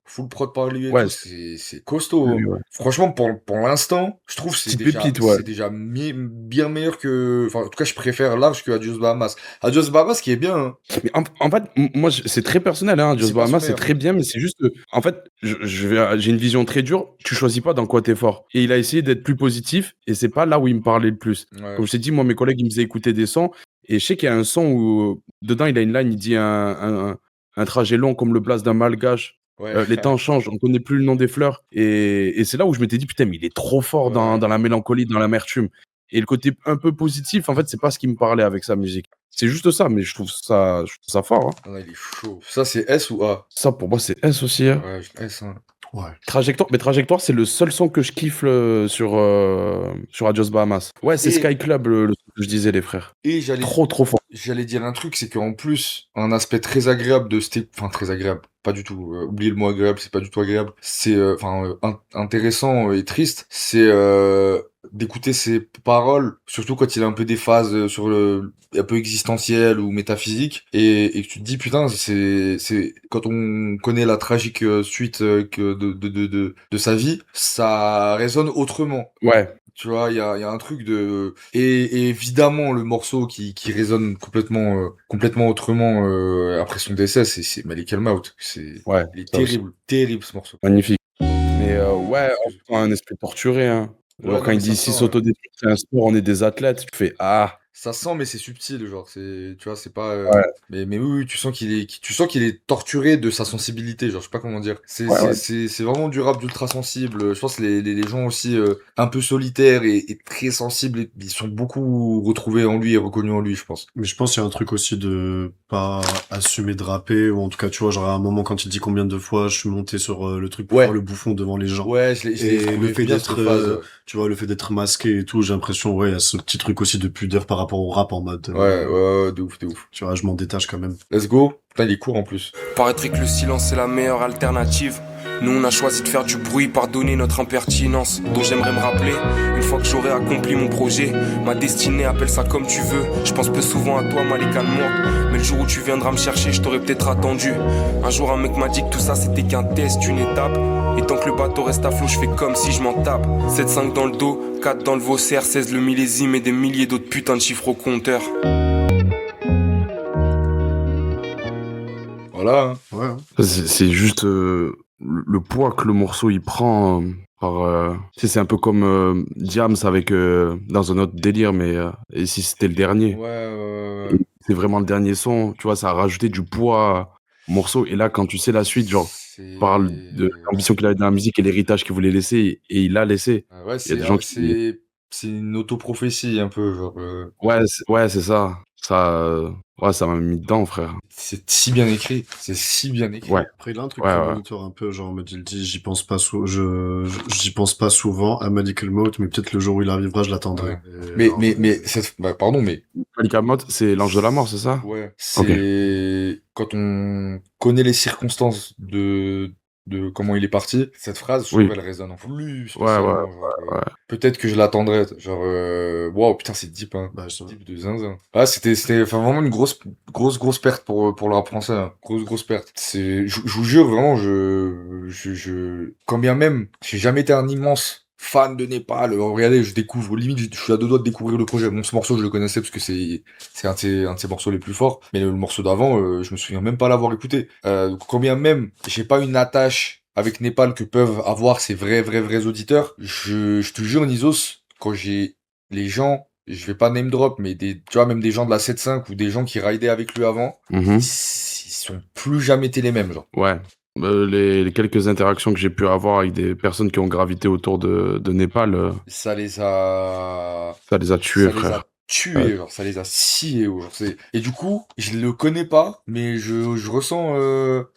[SPEAKER 2] full prod par lui et
[SPEAKER 4] ouais,
[SPEAKER 2] tout. C'est costaud. Hein.
[SPEAKER 4] ouais.
[SPEAKER 2] Franchement, pour l'instant, je trouve que
[SPEAKER 4] Petite pépite, ouais.
[SPEAKER 2] c'est déjà bien meilleur que. Enfin, en tout cas, je préfère large que Adios Bahamas. Adios Bahamas, qui est bien. Hein.
[SPEAKER 4] Mais en fait, moi, c'est très personnel, hein. Jos
[SPEAKER 2] C'est pas son
[SPEAKER 4] Bahamas, c'est
[SPEAKER 2] meilleur.
[SPEAKER 4] très bien, mais c'est juste que, en fait, j'ai une vision très dure. Tu choisis pas dans quoi t'es fort. Et il a essayé d'être plus positif, et c'est pas là où il me parlait le plus.
[SPEAKER 2] Ouais.
[SPEAKER 4] Comme je t'ai dit, moi, mes collègues, ils me faisaient écouter des sons, et je sais qu'il y a un son où, dedans, il a une line, il dit un trajet long comme le blast d'un malgache.
[SPEAKER 2] Ouais.
[SPEAKER 4] Les temps changent, on connaît plus le nom des fleurs. Et c'est là où je m'étais dit, putain, mais il est trop fort
[SPEAKER 2] Ouais.
[SPEAKER 4] dans la mélancolie, dans l'amertume. Et le côté un peu positif, en fait, c'est pas ce qui me parlait avec sa musique. C'est juste ça, mais je trouve ça fort. Hein.
[SPEAKER 2] Non, il est chaud. Ça, c'est S ou A?
[SPEAKER 4] Ça, pour moi, c'est S aussi. Hein.
[SPEAKER 2] Ouais, S, hein.
[SPEAKER 3] Ouais.
[SPEAKER 4] Trajectoire, c'est le seul son que je kiffe sur Adios Bahamas. Ouais, c'est
[SPEAKER 2] Et-
[SPEAKER 4] Sky Club, le son que je disais, les frères.
[SPEAKER 2] Et
[SPEAKER 4] Trop fort.
[SPEAKER 2] j'allais dire un truc, c'est qu'en plus, un aspect très agréable enfin très agréable, pas du tout. Oubliez le mot agréable, c'est pas du tout agréable. C'est intéressant et triste. C'est d'écouter ses paroles, surtout quand il a un peu des phases un peu existentielles ou métaphysiques, et que tu te dis putain, c'est quand on connaît la tragique suite de sa vie, ça résonne autrement.
[SPEAKER 4] Ouais,
[SPEAKER 2] Tu vois, il y a un truc de et évidemment le morceau qui résonne complètement autrement après son décès, c'est Malik El Mout.
[SPEAKER 4] ouais.
[SPEAKER 2] Il est
[SPEAKER 4] Ça aussi.
[SPEAKER 2] terrible ce morceau.
[SPEAKER 4] Magnifique. Mais ouais, on sent un esprit torturé. Hein.
[SPEAKER 2] Ouais,
[SPEAKER 4] Genre,
[SPEAKER 2] non,
[SPEAKER 4] quand
[SPEAKER 2] mais
[SPEAKER 4] il
[SPEAKER 2] ça
[SPEAKER 4] dit si
[SPEAKER 2] sent,
[SPEAKER 4] s'autodétruire, c'est un sport, on est des athlètes, tu fais ah.
[SPEAKER 2] ça sent, mais c'est subtil, genre tu vois, c'est pas
[SPEAKER 4] Ouais.
[SPEAKER 2] mais oui, tu sens qu'il est torturé de sa sensibilité, genre je sais pas comment dire.
[SPEAKER 4] Ouais.
[SPEAKER 2] C'est vraiment du rap d'ultra sensible. Je pense que les gens aussi un peu solitaires et très sensibles, ils sont beaucoup retrouvés en lui et reconnus en lui, je pense.
[SPEAKER 3] Mais je pense qu'il y a un truc aussi de pas assumer de rapper, ou en tout cas, tu vois, genre à un moment quand il dit combien de fois je suis monté sur le truc pour
[SPEAKER 2] Ouais.
[SPEAKER 3] faire le bouffon devant les gens.
[SPEAKER 2] Ouais, je l'ai
[SPEAKER 3] Et
[SPEAKER 2] trouvé
[SPEAKER 3] le fait
[SPEAKER 2] bien,
[SPEAKER 3] d'être,
[SPEAKER 2] cette phase.
[SPEAKER 3] tu vois, le fait d'être masqué et tout, j'ai l'impression, ouais, il y a ce petit truc aussi de pudeur par rapport au rap en mode,
[SPEAKER 2] Ouais, de ouf.
[SPEAKER 3] tu vois, je m'en détache quand même.
[SPEAKER 2] Let's go. Putain, il est court en plus.
[SPEAKER 1] Paraîtrait que le silence est la meilleure alternative. Nous on a choisi de faire du bruit, pardonner notre impertinence, dont j'aimerais me rappeler, une fois que j'aurai accompli mon projet. Ma destinée, appelle ça comme tu veux. Je pense peu souvent à toi, Malika Mourte. Mais le jour où tu viendras me chercher, je t'aurais peut-être attendu. Un jour un mec m'a dit que tout ça c'était qu'un test, une étape. Et tant que le bateau reste à flot, je fais comme si je m'en tape. 7-5 dans le dos, 4 dans le Vaussaire, 16 le millésime et des milliers d'autres putains de chiffres au compteur.
[SPEAKER 2] Voilà. Hein.
[SPEAKER 3] Ouais. Hein.
[SPEAKER 4] C'est juste le poids que le morceau il prend tu sais, c'est un peu comme Diams avec dans un autre délire, mais et si c'était le dernier.
[SPEAKER 2] Ouais.
[SPEAKER 4] Et c'est vraiment le dernier son, tu vois, ça a rajouté du poids au morceau. Et là, quand tu sais la suite, genre,
[SPEAKER 2] C'est...
[SPEAKER 4] parle de l'ambition qu'il avait dans la musique et l'héritage qu'il voulait laisser, et il l'a laissé.
[SPEAKER 2] Ouais,
[SPEAKER 4] Il y a des gens qui...
[SPEAKER 2] c'est une autoprophétie un peu, genre.
[SPEAKER 4] Ouais, c'est ça. Ouais, ça m'a mis dedans, frère.
[SPEAKER 2] C'est si bien écrit. C'est si bien écrit.
[SPEAKER 4] Ouais.
[SPEAKER 3] Après, il a un truc
[SPEAKER 2] Ouais,
[SPEAKER 3] prémonitoire un peu, genre, me dit, j'y pense pas j'y pense pas souvent à Medical Mode, mais peut-être le jour où il arrivera, je l'attendrai.
[SPEAKER 2] Ouais. Mais pardon, mais
[SPEAKER 4] Malika Mott, c'est l'ange de la mort, c'est ça?
[SPEAKER 2] ouais, c'est quand on connaît les circonstances de de comment il est parti. Cette phrase, je
[SPEAKER 4] Oui.
[SPEAKER 2] trouve, elle résonne en plus.
[SPEAKER 4] Ouais,
[SPEAKER 2] spécialement, genre,
[SPEAKER 4] ouais.
[SPEAKER 2] peut-être que je l'attendrai. Genre, wow, putain, c'est deep, hein.
[SPEAKER 3] Bah, ça-
[SPEAKER 2] Deep de zinzin. Ah, enfin, vraiment une grosse perte pour le rap français, hein. Grosse perte. Je vous jure, vraiment, quand bien même, j'ai jamais été un immense fan de Népal. Regardez, je découvre, limite, je suis à deux doigts de découvrir le projet. Bon, ce morceau, je le connaissais parce que c'est un de ses morceaux les plus forts. Mais le morceau d'avant, je me souviens même pas l'avoir écouté. Donc, quand bien même, j'ai pas une attache avec Népal que peuvent avoir ces vrais auditeurs. Je te jure, Nizos, quand j'ai les gens, je vais pas name drop, mais tu vois, même des gens de la 7.5 ou des gens qui ridaient avec lui avant,
[SPEAKER 4] Mhm.
[SPEAKER 2] ils sont plus jamais été les mêmes, genre.
[SPEAKER 4] Ouais. Les quelques interactions que j'ai pu avoir avec des personnes qui ont gravité autour de Népal,
[SPEAKER 2] Ça les a
[SPEAKER 4] ça les a tués,
[SPEAKER 2] ça les
[SPEAKER 4] frère.
[SPEAKER 2] a tués, genre, ça les a sciés, genre, et du coup, je le connais pas, mais je ressens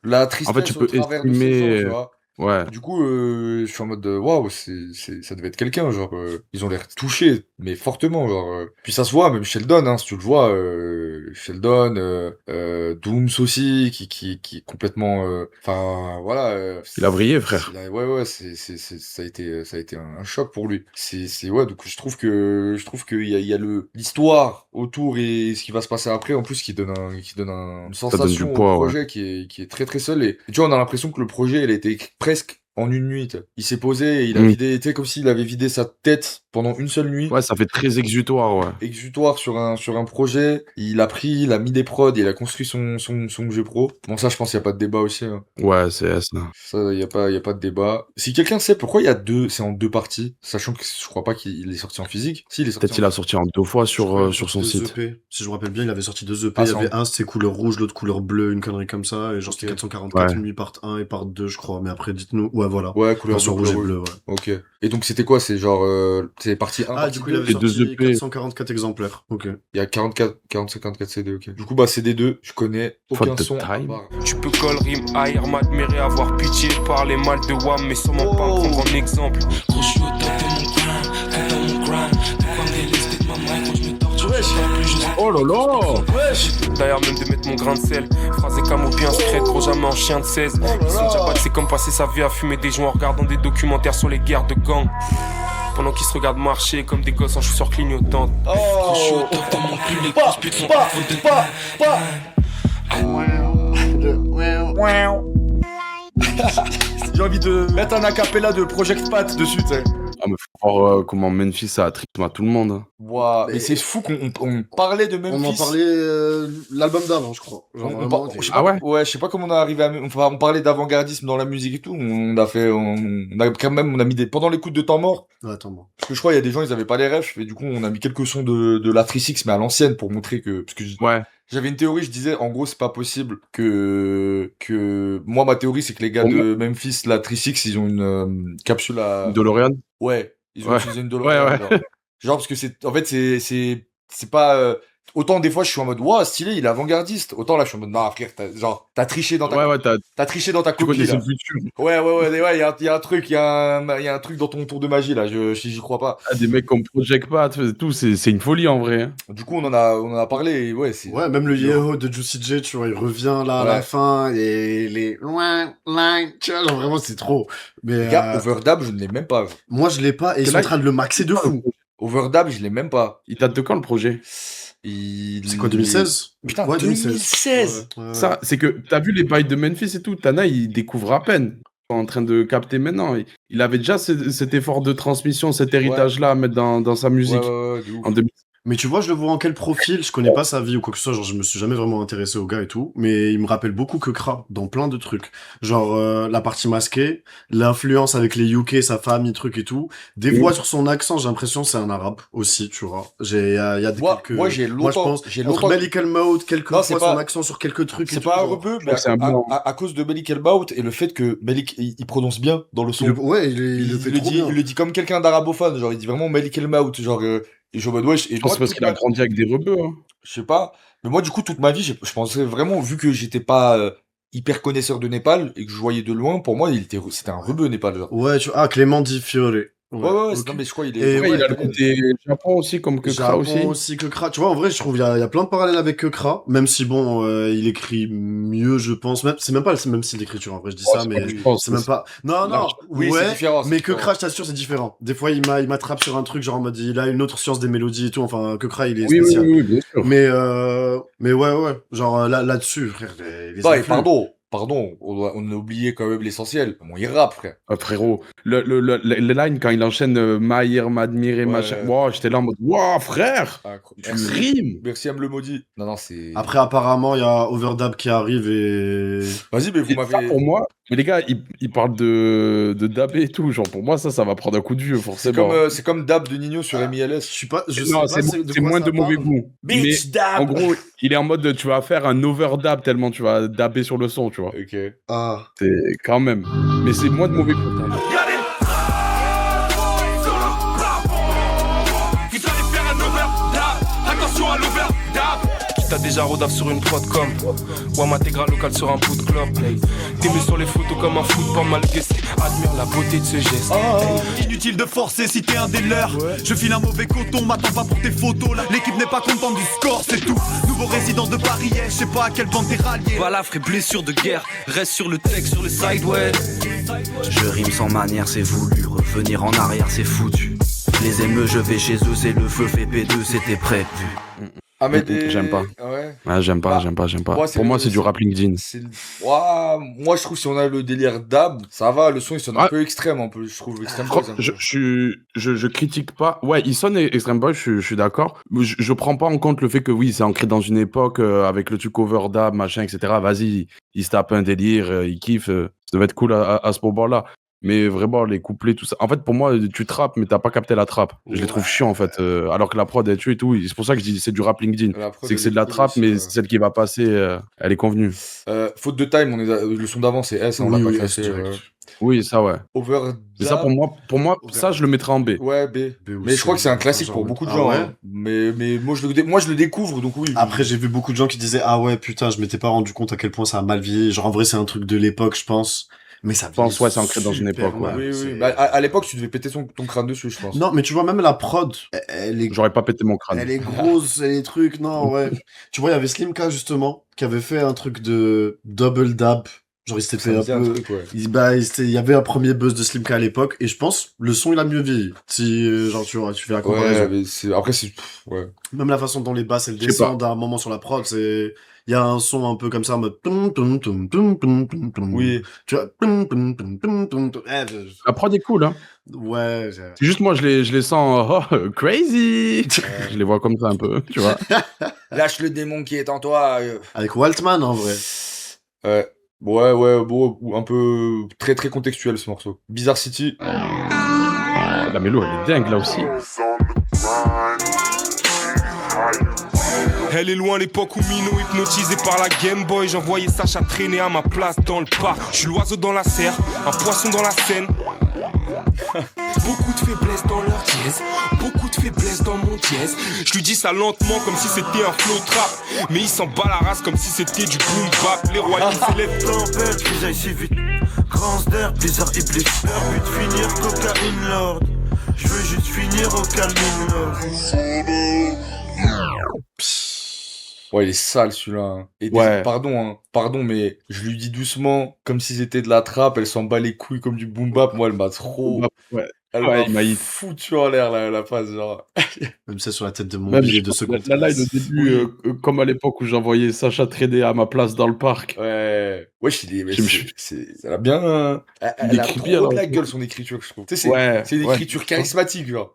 [SPEAKER 2] la
[SPEAKER 4] En fait, tu
[SPEAKER 2] tristesse au
[SPEAKER 4] peux
[SPEAKER 2] travers de ces gens, tu
[SPEAKER 4] estimer.
[SPEAKER 2] vois.
[SPEAKER 4] Ouais.
[SPEAKER 2] Du coup, je suis en mode waouh, ça devait être quelqu'un, genre, ils ont l'air touchés, mais fortement, genre. Puis ça se voit, même Sheldon, hein, si tu le vois, Sheldon, Dooms aussi, qui est complètement, enfin, voilà.
[SPEAKER 4] Il a brillé, frère.
[SPEAKER 2] Ouais, ça a été un choc pour lui. Ouais, donc je trouve qu'il y a l'histoire autour et ce qui va se passer après, en plus, qui donne une
[SPEAKER 4] donne
[SPEAKER 2] sensation
[SPEAKER 4] du
[SPEAKER 2] au
[SPEAKER 4] poids, ouais.
[SPEAKER 2] projet qui est très seul. Et tu vois, on a l'impression que le projet, il a été écrit presque en une nuit. Tu sais. Il s'est posé et il a vidé, tu sais, comme s'il avait vidé sa tête pendant une seule nuit.
[SPEAKER 4] Ouais, ça fait très exutoire, ouais.
[SPEAKER 2] Exutoire sur un projet. Il a mis des prods et il a construit son jeu pro. Bon, ça, je pense qu'il n'y a pas de débat aussi. Hein.
[SPEAKER 4] Ouais, c'est ça.
[SPEAKER 2] Ça, il y a pas de débat. Si quelqu'un sait pourquoi c'est en deux parties, sachant que je crois pas qu'il est sorti en physique. Si, il est sorti
[SPEAKER 4] Peut-être qu'il a sorti en 2 fois sur son site.
[SPEAKER 3] EP. Si je me rappelle bien, il avait sorti 2 EP.
[SPEAKER 2] Ah,
[SPEAKER 3] Il y
[SPEAKER 2] ça
[SPEAKER 3] avait un, c'était couleur rouge, l'autre couleur bleue, une connerie comme ça. Et genre, c'était
[SPEAKER 2] Ok.
[SPEAKER 3] 444
[SPEAKER 4] Ouais.
[SPEAKER 3] nuits, part 1 et part 2, je crois. Mais après, dites-nous. Ouais, voilà.
[SPEAKER 2] Ouais, couleur
[SPEAKER 3] Version
[SPEAKER 2] bleue,
[SPEAKER 3] rouge et
[SPEAKER 2] couleur
[SPEAKER 3] bleu, ouais.
[SPEAKER 2] Ok. Et donc, c'était quoi? C'est genre, c'est partie 1,
[SPEAKER 3] Ah,
[SPEAKER 2] partie
[SPEAKER 3] du coup, il
[SPEAKER 2] 2.
[SPEAKER 3] avait
[SPEAKER 4] Les deux
[SPEAKER 3] sorti
[SPEAKER 4] EP.
[SPEAKER 3] 444 exemplaires. Ok.
[SPEAKER 2] Il y a 54 CD, ok. Du coup, bah, CD2, je connais aucun
[SPEAKER 4] Faute de
[SPEAKER 2] son. à
[SPEAKER 4] time.
[SPEAKER 2] part-
[SPEAKER 1] Tu peux call rime, haïr, m'admirer, avoir pitié, parler mal de WAM, mais sûrement pas me prendre en exemple.
[SPEAKER 6] Gros, je suis au top de mon grind, tout dans mon grind. Pourquoi me délester de ma main quand je me torture, je sais plus juste.
[SPEAKER 4] Oh là là!
[SPEAKER 1] D'ailleurs, même de mettre mon grain de sel. Phrase et camo bien secrète, gros jamais en chien de 16. Ils sont déjà c'est comme passer sa vie à fumer des joints en regardant des documentaires sur les guerres de gangs. Pendant qu'ils se regardent marcher comme des gosses en chaussures clignotantes.
[SPEAKER 6] Gros, je suis au top de mon cul, les grosses putes sont pas faute de
[SPEAKER 2] J'ai envie de mettre un acapella de Project Pat dessus, tu sais.
[SPEAKER 4] Ah, mais faut voir comment Memphis a attrité à tout le monde. Hein.
[SPEAKER 2] Wow. Mais
[SPEAKER 3] Mais-
[SPEAKER 2] c'est fou qu'on parlait de Memphis.
[SPEAKER 3] On en parlait l'album d'avant, je crois. Genre,
[SPEAKER 2] On
[SPEAKER 3] vraiment,
[SPEAKER 2] par-
[SPEAKER 3] des-
[SPEAKER 2] je sais
[SPEAKER 4] Ah
[SPEAKER 2] pas-
[SPEAKER 4] ouais
[SPEAKER 2] je sais pas comment on est arrivé à, enfin, on parlait d'avant-gardisme dans la musique et tout. On a quand même, on a mis pendant l'écoute de Temps Mort.
[SPEAKER 3] Ah, attends, moi.
[SPEAKER 2] Parce que je crois, il y a des gens, ils avaient pas les refs. Et du coup, on a mis quelques sons de la 36, mais à l'ancienne pour montrer parce que
[SPEAKER 4] Ouais.
[SPEAKER 2] j'avais une théorie, je disais, en gros, c'est pas possible moi, ma théorie, c'est que les gars de Memphis, la 36, ils ont une capsule à,
[SPEAKER 4] DeLorean.
[SPEAKER 2] ouais, ils ont
[SPEAKER 4] Ouais.
[SPEAKER 2] utilisé une DeLorean.
[SPEAKER 4] Ouais.
[SPEAKER 2] Genre, parce que en fait, c'est pas, autant des fois, je suis en mode, waouh, stylé, il est avant-gardiste. Autant là, je suis en mode, non, frère, t'as triché dans ta,
[SPEAKER 4] Ouais,
[SPEAKER 2] t'as triché dans ta
[SPEAKER 4] tu
[SPEAKER 2] copie,
[SPEAKER 4] connaissais
[SPEAKER 2] là.
[SPEAKER 4] le futur.
[SPEAKER 2] Ouais, il y a un truc, il y a un truc dans ton tour de magie, là, j'y crois pas.
[SPEAKER 4] Ah, des mecs comme Project Pat, tout, c'est une folie en vrai. Hein.
[SPEAKER 2] Du coup, on en a parlé, et ouais, c'est.
[SPEAKER 3] Ouais, même le Yeho de Juicy J, tu vois, il revient là à
[SPEAKER 2] Ouais.
[SPEAKER 3] la fin, et les line, tu vois, genre vraiment, c'est trop. Mais
[SPEAKER 2] Les gars, Overdab, je ne l'ai même pas vu.
[SPEAKER 3] moi, je l'ai pas, et ils
[SPEAKER 4] C'est
[SPEAKER 3] sont
[SPEAKER 4] là-
[SPEAKER 3] en train de le maxer de fou.
[SPEAKER 2] Overdab, je l'ai même pas.
[SPEAKER 4] Il date de quand le projet?
[SPEAKER 3] C'est quoi, 2016?
[SPEAKER 2] Putain,
[SPEAKER 3] Ouais,
[SPEAKER 2] 2016.
[SPEAKER 3] Ouais, ouais.
[SPEAKER 4] Ça, c'est que t'as vu les bails de Memphis et tout. Tana, il découvre à peine. En train de capter maintenant. Il avait déjà cet effort de transmission, cet héritage-là à mettre dans sa musique.
[SPEAKER 2] Ouais, de ouf.
[SPEAKER 4] En 2000.
[SPEAKER 3] Mais tu vois, je le vois en quel profil? Je connais pas sa vie ou quoi que ce soit, genre je me suis jamais vraiment intéressé au gars et tout, mais il me rappelle beaucoup que Kra dans plein de trucs. Genre la partie masquée, l'influence avec les UK, sa famille, truc et tout. Des fois sur son accent, j'ai l'impression que c'est un arabe aussi, tu vois. Il y a
[SPEAKER 2] Moi,
[SPEAKER 3] quelques...
[SPEAKER 2] moi, j'ai
[SPEAKER 3] je
[SPEAKER 2] longtemps,
[SPEAKER 3] pense,
[SPEAKER 2] j'ai
[SPEAKER 3] entre
[SPEAKER 2] longtemps.
[SPEAKER 3] Malik El-Maout, quelques
[SPEAKER 2] Non,
[SPEAKER 3] fois
[SPEAKER 2] c'est
[SPEAKER 3] son
[SPEAKER 2] pas-
[SPEAKER 3] accent sur quelques trucs et
[SPEAKER 2] C'est
[SPEAKER 3] tout.
[SPEAKER 2] pas un
[SPEAKER 3] genre.
[SPEAKER 2] rebeu,
[SPEAKER 4] Je
[SPEAKER 2] mais
[SPEAKER 4] crois que c'est un blanc.
[SPEAKER 2] à cause de Melik Elbaout et le fait que Melik, il prononce bien dans le son.
[SPEAKER 3] Ouais, il le fait trop bien.
[SPEAKER 2] Il le dit comme quelqu'un d'arabophone, genre il dit vraiment Melik Elbaout, genre et je suis en mode wesh. Et
[SPEAKER 4] Je pense
[SPEAKER 2] moi,
[SPEAKER 4] que c'est parce
[SPEAKER 2] toute
[SPEAKER 4] qu'il a
[SPEAKER 2] ma-
[SPEAKER 4] grandi avec des rebeux. Hein.
[SPEAKER 2] je sais pas, mais moi du coup toute ma vie, je pensais vraiment, vu que j'étais pas hyper connaisseur de Népal et que je voyais de loin, pour moi c'était un rebeu Népal. Genre.
[SPEAKER 3] Ouais, Clément Di Fiore.
[SPEAKER 2] Ouais,
[SPEAKER 3] ok.
[SPEAKER 2] non, mais je crois qu'il est.
[SPEAKER 3] Et
[SPEAKER 4] Après, il
[SPEAKER 3] ouais,
[SPEAKER 4] a le côté Japon aussi, comme que Kra aussi.
[SPEAKER 3] Que Kra. Tu vois, en vrai, je trouve il y a plein de parallèles avec Kra, même si bon, il écrit mieux, je pense. Même, c'est même pas le même style d'écriture, en vrai, je dis ça,
[SPEAKER 4] Ouais,
[SPEAKER 3] mais
[SPEAKER 4] je pense
[SPEAKER 3] c'est même pas. Non,
[SPEAKER 4] large.
[SPEAKER 2] Oui, c'est
[SPEAKER 3] ouais.
[SPEAKER 2] différent.
[SPEAKER 3] Mais que Kra, je t'assure, c'est différent. Des fois, il m'attrape sur un truc, genre en mode, il a une autre science des mélodies et tout. Enfin, que Kra, il est
[SPEAKER 4] Oui, oui,
[SPEAKER 3] spécial.
[SPEAKER 4] oui, oui, bien sûr.
[SPEAKER 3] Mais ouais. Genre là-dessus, frère, les
[SPEAKER 2] Bah, et
[SPEAKER 3] influx.
[SPEAKER 2] pardon, on a oublié quand même l'essentiel. Bon, il rappe, frère.
[SPEAKER 4] Ah, frérot, le line, quand il enchaîne Maïr, m'admirer,
[SPEAKER 2] Ouais.
[SPEAKER 4] machin. Wow, j'étais là en mode, wow, frère, tu rimes.
[SPEAKER 2] Merci, Am le maudit. Non, c'est.
[SPEAKER 3] Après, apparemment, il y a Overdub qui arrive et.
[SPEAKER 2] Vas-y, mais vous
[SPEAKER 4] Et ça,
[SPEAKER 2] m'avez.
[SPEAKER 4] pour moi, mais les gars, ils parlent de dabé et tout. Genre, pour moi, ça va prendre un coup de vieux, forcément.
[SPEAKER 2] C'est comme Dab de Nino sur MILS.
[SPEAKER 3] Je sais
[SPEAKER 4] Non,
[SPEAKER 3] pas
[SPEAKER 4] c'est
[SPEAKER 3] de
[SPEAKER 4] c'est
[SPEAKER 3] quoi
[SPEAKER 4] moins
[SPEAKER 3] ça
[SPEAKER 4] de mauvais
[SPEAKER 3] parle.
[SPEAKER 4] goût.
[SPEAKER 3] Bitch,
[SPEAKER 4] Mais
[SPEAKER 3] dab.
[SPEAKER 4] en gros, il est en mode, tu vas faire un overdab tellement tu vas dabber sur le son, tu vois.
[SPEAKER 2] Ok.
[SPEAKER 3] Ah.
[SPEAKER 4] C'est quand même. Mais c'est moins de mauvais goût.
[SPEAKER 6] Vous allez faire un overdab. Attention à l'overdab. Qui t'a déjà rodaf sur une prod comme Wam intégral local sur un bout de club. T'es mis sur les photos comme un foot, pas mal guessé. Admire la beauté de ce geste.
[SPEAKER 7] Inutile de forcer si t'es un des leurs. Je file un mauvais coton, m'attends pas pour tes photos là. L'équipe n'est pas contente du score, c'est tout. Nouveau résident de Paris, je sais pas à quelle bande t'es rallié.
[SPEAKER 8] Voilà, frère, blessure de guerre. Reste sur le texte, sur le sideway. Je rime sans manière, c'est voulu. Revenir en arrière, c'est foutu. Les émeus, je vais chez eux, c'est le feu, fait P2, c'était prévu.
[SPEAKER 2] Ahmed et...
[SPEAKER 4] J'aime pas.
[SPEAKER 2] Ouais.
[SPEAKER 4] Ah, j'aime pas. Pour moi, c'est du rap LinkedIn.
[SPEAKER 2] Ouah, moi, je trouve si on a le délire Dab, ça va, le son il sonne un peu extrême, un peu, je trouve extrême boys, un peu.
[SPEAKER 4] Je critique pas. Ouais, il sonne Extreme Boy, je suis d'accord. Je prends pas en compte le fait que oui, c'est ancré dans une époque avec le truc overdub, machin, etc. Vas-y, il se tape un délire, il kiffe. Ça devait être cool à ce moment-là. Mais vraiment, les couplets, tout ça. En fait, pour moi, tu trappes, mais t'as pas capté la trappe. Je les trouve chiants, en fait. Alors que la prod, elle tue et tout. C'est pour ça que je dis c'est du rap LinkedIn. C'est que c'est de la trappe, mais celle qui va passer, elle est convenue.
[SPEAKER 2] Faute de time, le son d'avant, c'est S, on l'a pas classé.
[SPEAKER 4] Oui, ça, ouais.
[SPEAKER 2] Overdub.
[SPEAKER 4] Mais ça, pour moi ça, je le mettrais en B.
[SPEAKER 2] Ouais, B. Mais je crois que c'est un classique pour beaucoup de gens.
[SPEAKER 3] Ouais.
[SPEAKER 2] Hein. Mais moi, je le découvre, donc oui.
[SPEAKER 3] Après, j'ai vu beaucoup de gens qui disaient, ah ouais, putain, je m'étais pas rendu compte à quel point ça a mal vieilli. Genre, en vrai, c'est un truc de l'époque, je pense. Mais ça
[SPEAKER 4] pense, ouais, c'est ancré dans une époque, ouais.
[SPEAKER 2] Oui. Bah, à l'époque, tu devais péter ton crâne dessus, je pense.
[SPEAKER 3] Non, mais tu vois, même la prod, elle est...
[SPEAKER 4] J'aurais pas pété mon crâne.
[SPEAKER 3] Elle est grosse, elle est trucs, non, ouais. Tu vois, il y avait Slimka, justement, qui avait fait un truc de double dab. Genre, il s'était fait un peu...
[SPEAKER 2] Truc, ouais.
[SPEAKER 3] Il y avait un premier buzz de Slimka à l'époque, et je pense, le son, il a mieux vieilli. Si, genre, tu fais la comparaison.
[SPEAKER 2] Ouais, mais après, c'est... Ouais.
[SPEAKER 3] Même la façon dont les basses, elles descendent à un moment sur la prod, c'est... Il y a un son un peu comme ça, en mode...
[SPEAKER 2] Oui.
[SPEAKER 3] Tu vois...
[SPEAKER 4] La prod est cool, hein.
[SPEAKER 3] Ouais.
[SPEAKER 4] C'est juste moi, je les sens crazy. Je les vois comme ça un peu, tu vois.
[SPEAKER 2] Lâche le démon qui est en toi.
[SPEAKER 3] Avec Waltman, en vrai.
[SPEAKER 2] Ouais, bon, un peu très très contextuel ce morceau. Bizarre City.
[SPEAKER 4] La mélo, elle est dingue là aussi.
[SPEAKER 6] Elle est loin l'époque où Mino hypnotisé par la Game Boy. J'envoyais Sacha traîner à ma place dans le parc. Je suis l'oiseau dans la serre, un poisson dans la Seine. Beaucoup de faiblesse dans leur dièse, beaucoup de faiblesse dans mon dièse. Je lui dis ça lentement comme si c'était un flow trap, mais il s'en bat la race comme si c'était du boom bap. Les royaumes s'élèvent.
[SPEAKER 7] Tempête, qu'ils aillent si vite. Grandsder, Blizzard, Iblis. Leur but finir, cocaïne lord. Je veux juste finir au calmine lord.
[SPEAKER 2] Ouais, il est sale celui-là. Hein. Et
[SPEAKER 4] Ouais.
[SPEAKER 2] Pardon, mais je lui dis doucement, comme si c'était de la trappe, elle s'en bat les couilles comme du boom bap. Moi, elle m'a trop...
[SPEAKER 4] Ouais.
[SPEAKER 2] Elle
[SPEAKER 4] Ouais,
[SPEAKER 2] m'a foutu en l'air la phase, genre.
[SPEAKER 3] Même ça sur la tête de mon
[SPEAKER 4] Même
[SPEAKER 3] billet de seconde.
[SPEAKER 4] la line au début, comme à l'époque où j'envoyais Sacha traîner à ma place dans le parc.
[SPEAKER 2] Ouais, mais ça a bien...
[SPEAKER 4] Il
[SPEAKER 2] Elle a
[SPEAKER 4] écrit
[SPEAKER 2] trop
[SPEAKER 4] bien,
[SPEAKER 2] de la
[SPEAKER 4] alors.
[SPEAKER 2] gueule, son écriture, je trouve. Tu sais,
[SPEAKER 4] Ouais,
[SPEAKER 2] c'est une
[SPEAKER 4] ouais.
[SPEAKER 2] écriture charismatique, genre.